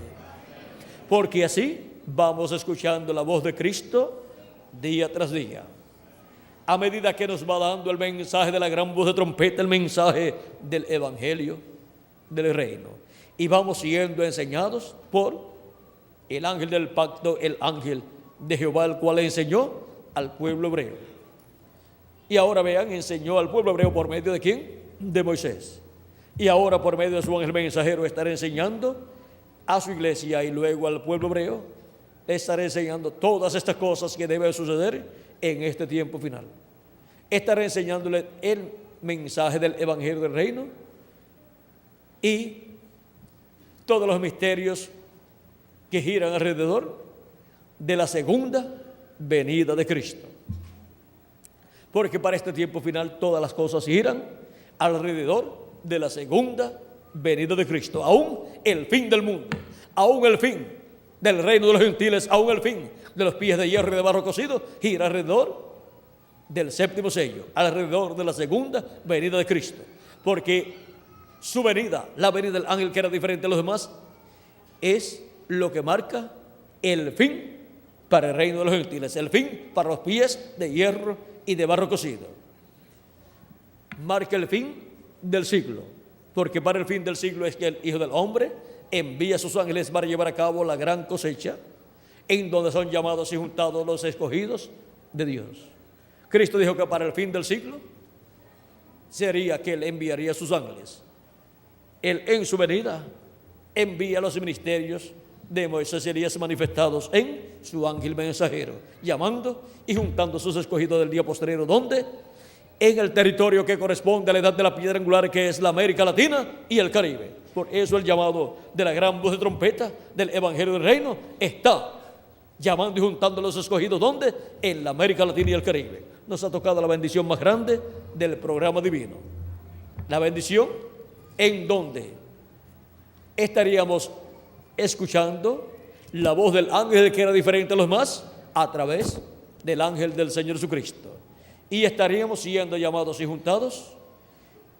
porque así vamos escuchando la voz de Cristo día tras día, a medida que nos va dando el mensaje de la gran voz de trompeta, el mensaje del evangelio del reino, y vamos siendo enseñados por el ángel del pacto, el ángel de Jehová, el cual enseñó al pueblo hebreo. Y ahora vean, enseñó al pueblo hebreo por medio de ¿quién? De Moisés. Y ahora por medio de su ángel mensajero estará enseñando a su iglesia, y luego al pueblo hebreo le estará enseñando todas estas cosas que deben suceder en este tiempo final. Estará enseñándole el mensaje del evangelio del reino y todos los misterios que giran alrededor de la segunda venida de Cristo. Porque para este tiempo final todas las cosas giran alrededor de la segunda venida de Cristo. Aún el fin del mundo, aún el fin del reino de los gentiles, aún el fin de los pies de hierro y de barro cocido, gira alrededor del séptimo sello, alrededor de la segunda venida de Cristo. Porque su venida, la venida del ángel que era diferente a los demás, es lo que marca el fin para el reino de los gentiles, el fin para los pies de hierro y de barro cocido. Marca el fin del siglo, porque para el fin del siglo es que el Hijo del Hombre envía a sus ángeles para llevar a cabo la gran cosecha, en donde son llamados y juntados los escogidos de Dios. Cristo dijo que para el fin del siglo sería que Él enviaría a sus ángeles. Él en su venida envía los ministerios de Moisés y Elías manifestados en su ángel mensajero, llamando y juntando a sus escogidos del día postrero, donde en el territorio que corresponde a la edad de la piedra angular, que es la América Latina y el Caribe. Por eso el llamado de la gran voz de trompeta del evangelio del reino está llamando y juntando a los escogidos, ¿dónde? En la América Latina y el Caribe. Nos ha tocado la bendición más grande del programa divino, la bendición en donde estaríamos escuchando la voz del ángel que era diferente a los demás a través del ángel del Señor Jesucristo, y estaríamos siendo llamados y juntados,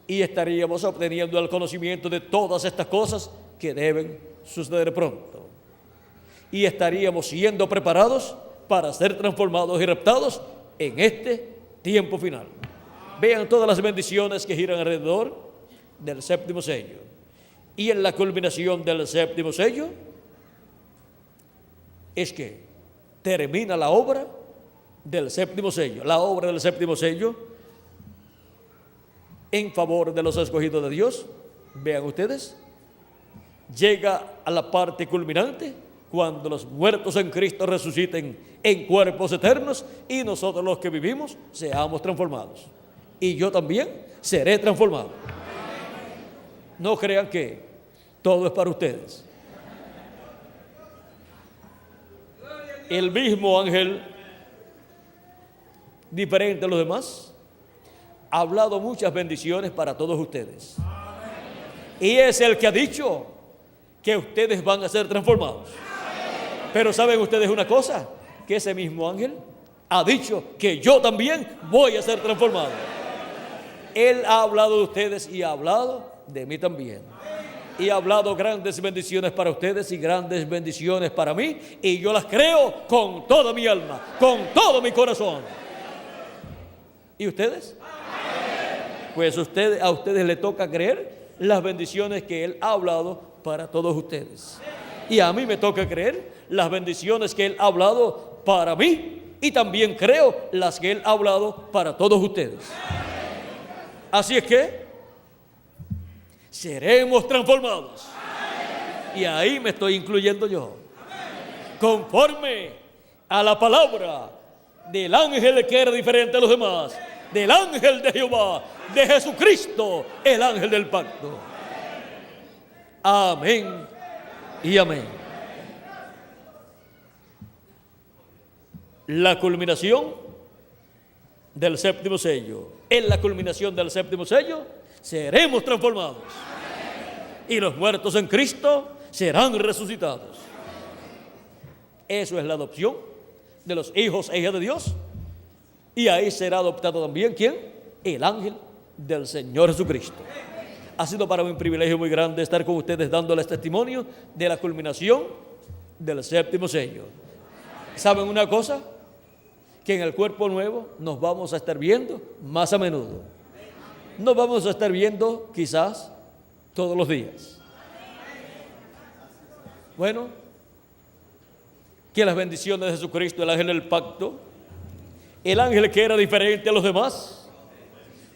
y estaríamos obteniendo el conocimiento de todas estas cosas que deben suceder pronto, y estaríamos siendo preparados para ser transformados y raptados en este tiempo final. Vean todas las bendiciones que giran alrededor del séptimo sello, y en la culminación del séptimo sello es que termina la obra del séptimo sello. La obra del séptimo sello en favor de los escogidos de Dios, vean ustedes, llega a la parte culminante cuando los muertos en Cristo resuciten en cuerpos eternos y nosotros los que vivimos seamos transformados. Y yo también seré transformado. No crean que todo es para ustedes. El mismo ángel, diferente a los demás, ha hablado muchas bendiciones para todos ustedes. Y es el que ha dicho que ustedes van a ser transformados. Pero ¿saben ustedes una cosa? Que ese mismo ángel ha dicho que yo también voy a ser transformado. Él ha hablado de ustedes y ha hablado de mí también. Y ha hablado grandes bendiciones para ustedes y grandes bendiciones para mí, y yo las creo con toda mi alma, con todo mi corazón. ¿Y ustedes? Pues a ustedes les toca creer las bendiciones que Él ha hablado para todos ustedes. Y a mí me toca creer las bendiciones que Él ha hablado para mí, y también creo las que Él ha hablado para todos ustedes. Así es que seremos transformados. Y ahí me estoy incluyendo yo. Conforme a la palabra del ángel que era diferente a los demás, del ángel de Jehová, de Jesucristo, el ángel del pacto. Amén y amén. La culminación del séptimo sello. En la culminación del séptimo sello seremos transformados. Y los muertos en Cristo serán resucitados. Eso es la adopción de los hijos e hijas de Dios. Y ahí será adoptado también, ¿quién? El ángel del Señor Jesucristo. Ha sido para mí un privilegio muy grande estar con ustedes dándoles testimonio de la culminación del séptimo sello. ¿Saben una cosa? Que en el cuerpo nuevo nos vamos a estar viendo más a menudo. Nos vamos a estar viendo quizás todos los días. Bueno, que las bendiciones de Jesucristo, el ángel del pacto, el ángel que era diferente a los demás,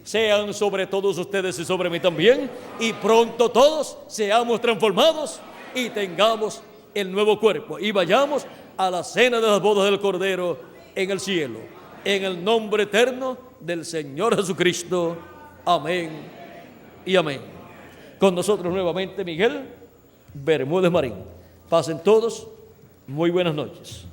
sean sobre todos ustedes y sobre mí también, y pronto todos seamos transformados y tengamos el nuevo cuerpo y vayamos a la cena de las bodas del Cordero en el cielo, en el nombre eterno del Señor Jesucristo. Amén y amén. Con nosotros nuevamente Miguel Bermúdez Marín. Pasen todos muy buenas noches.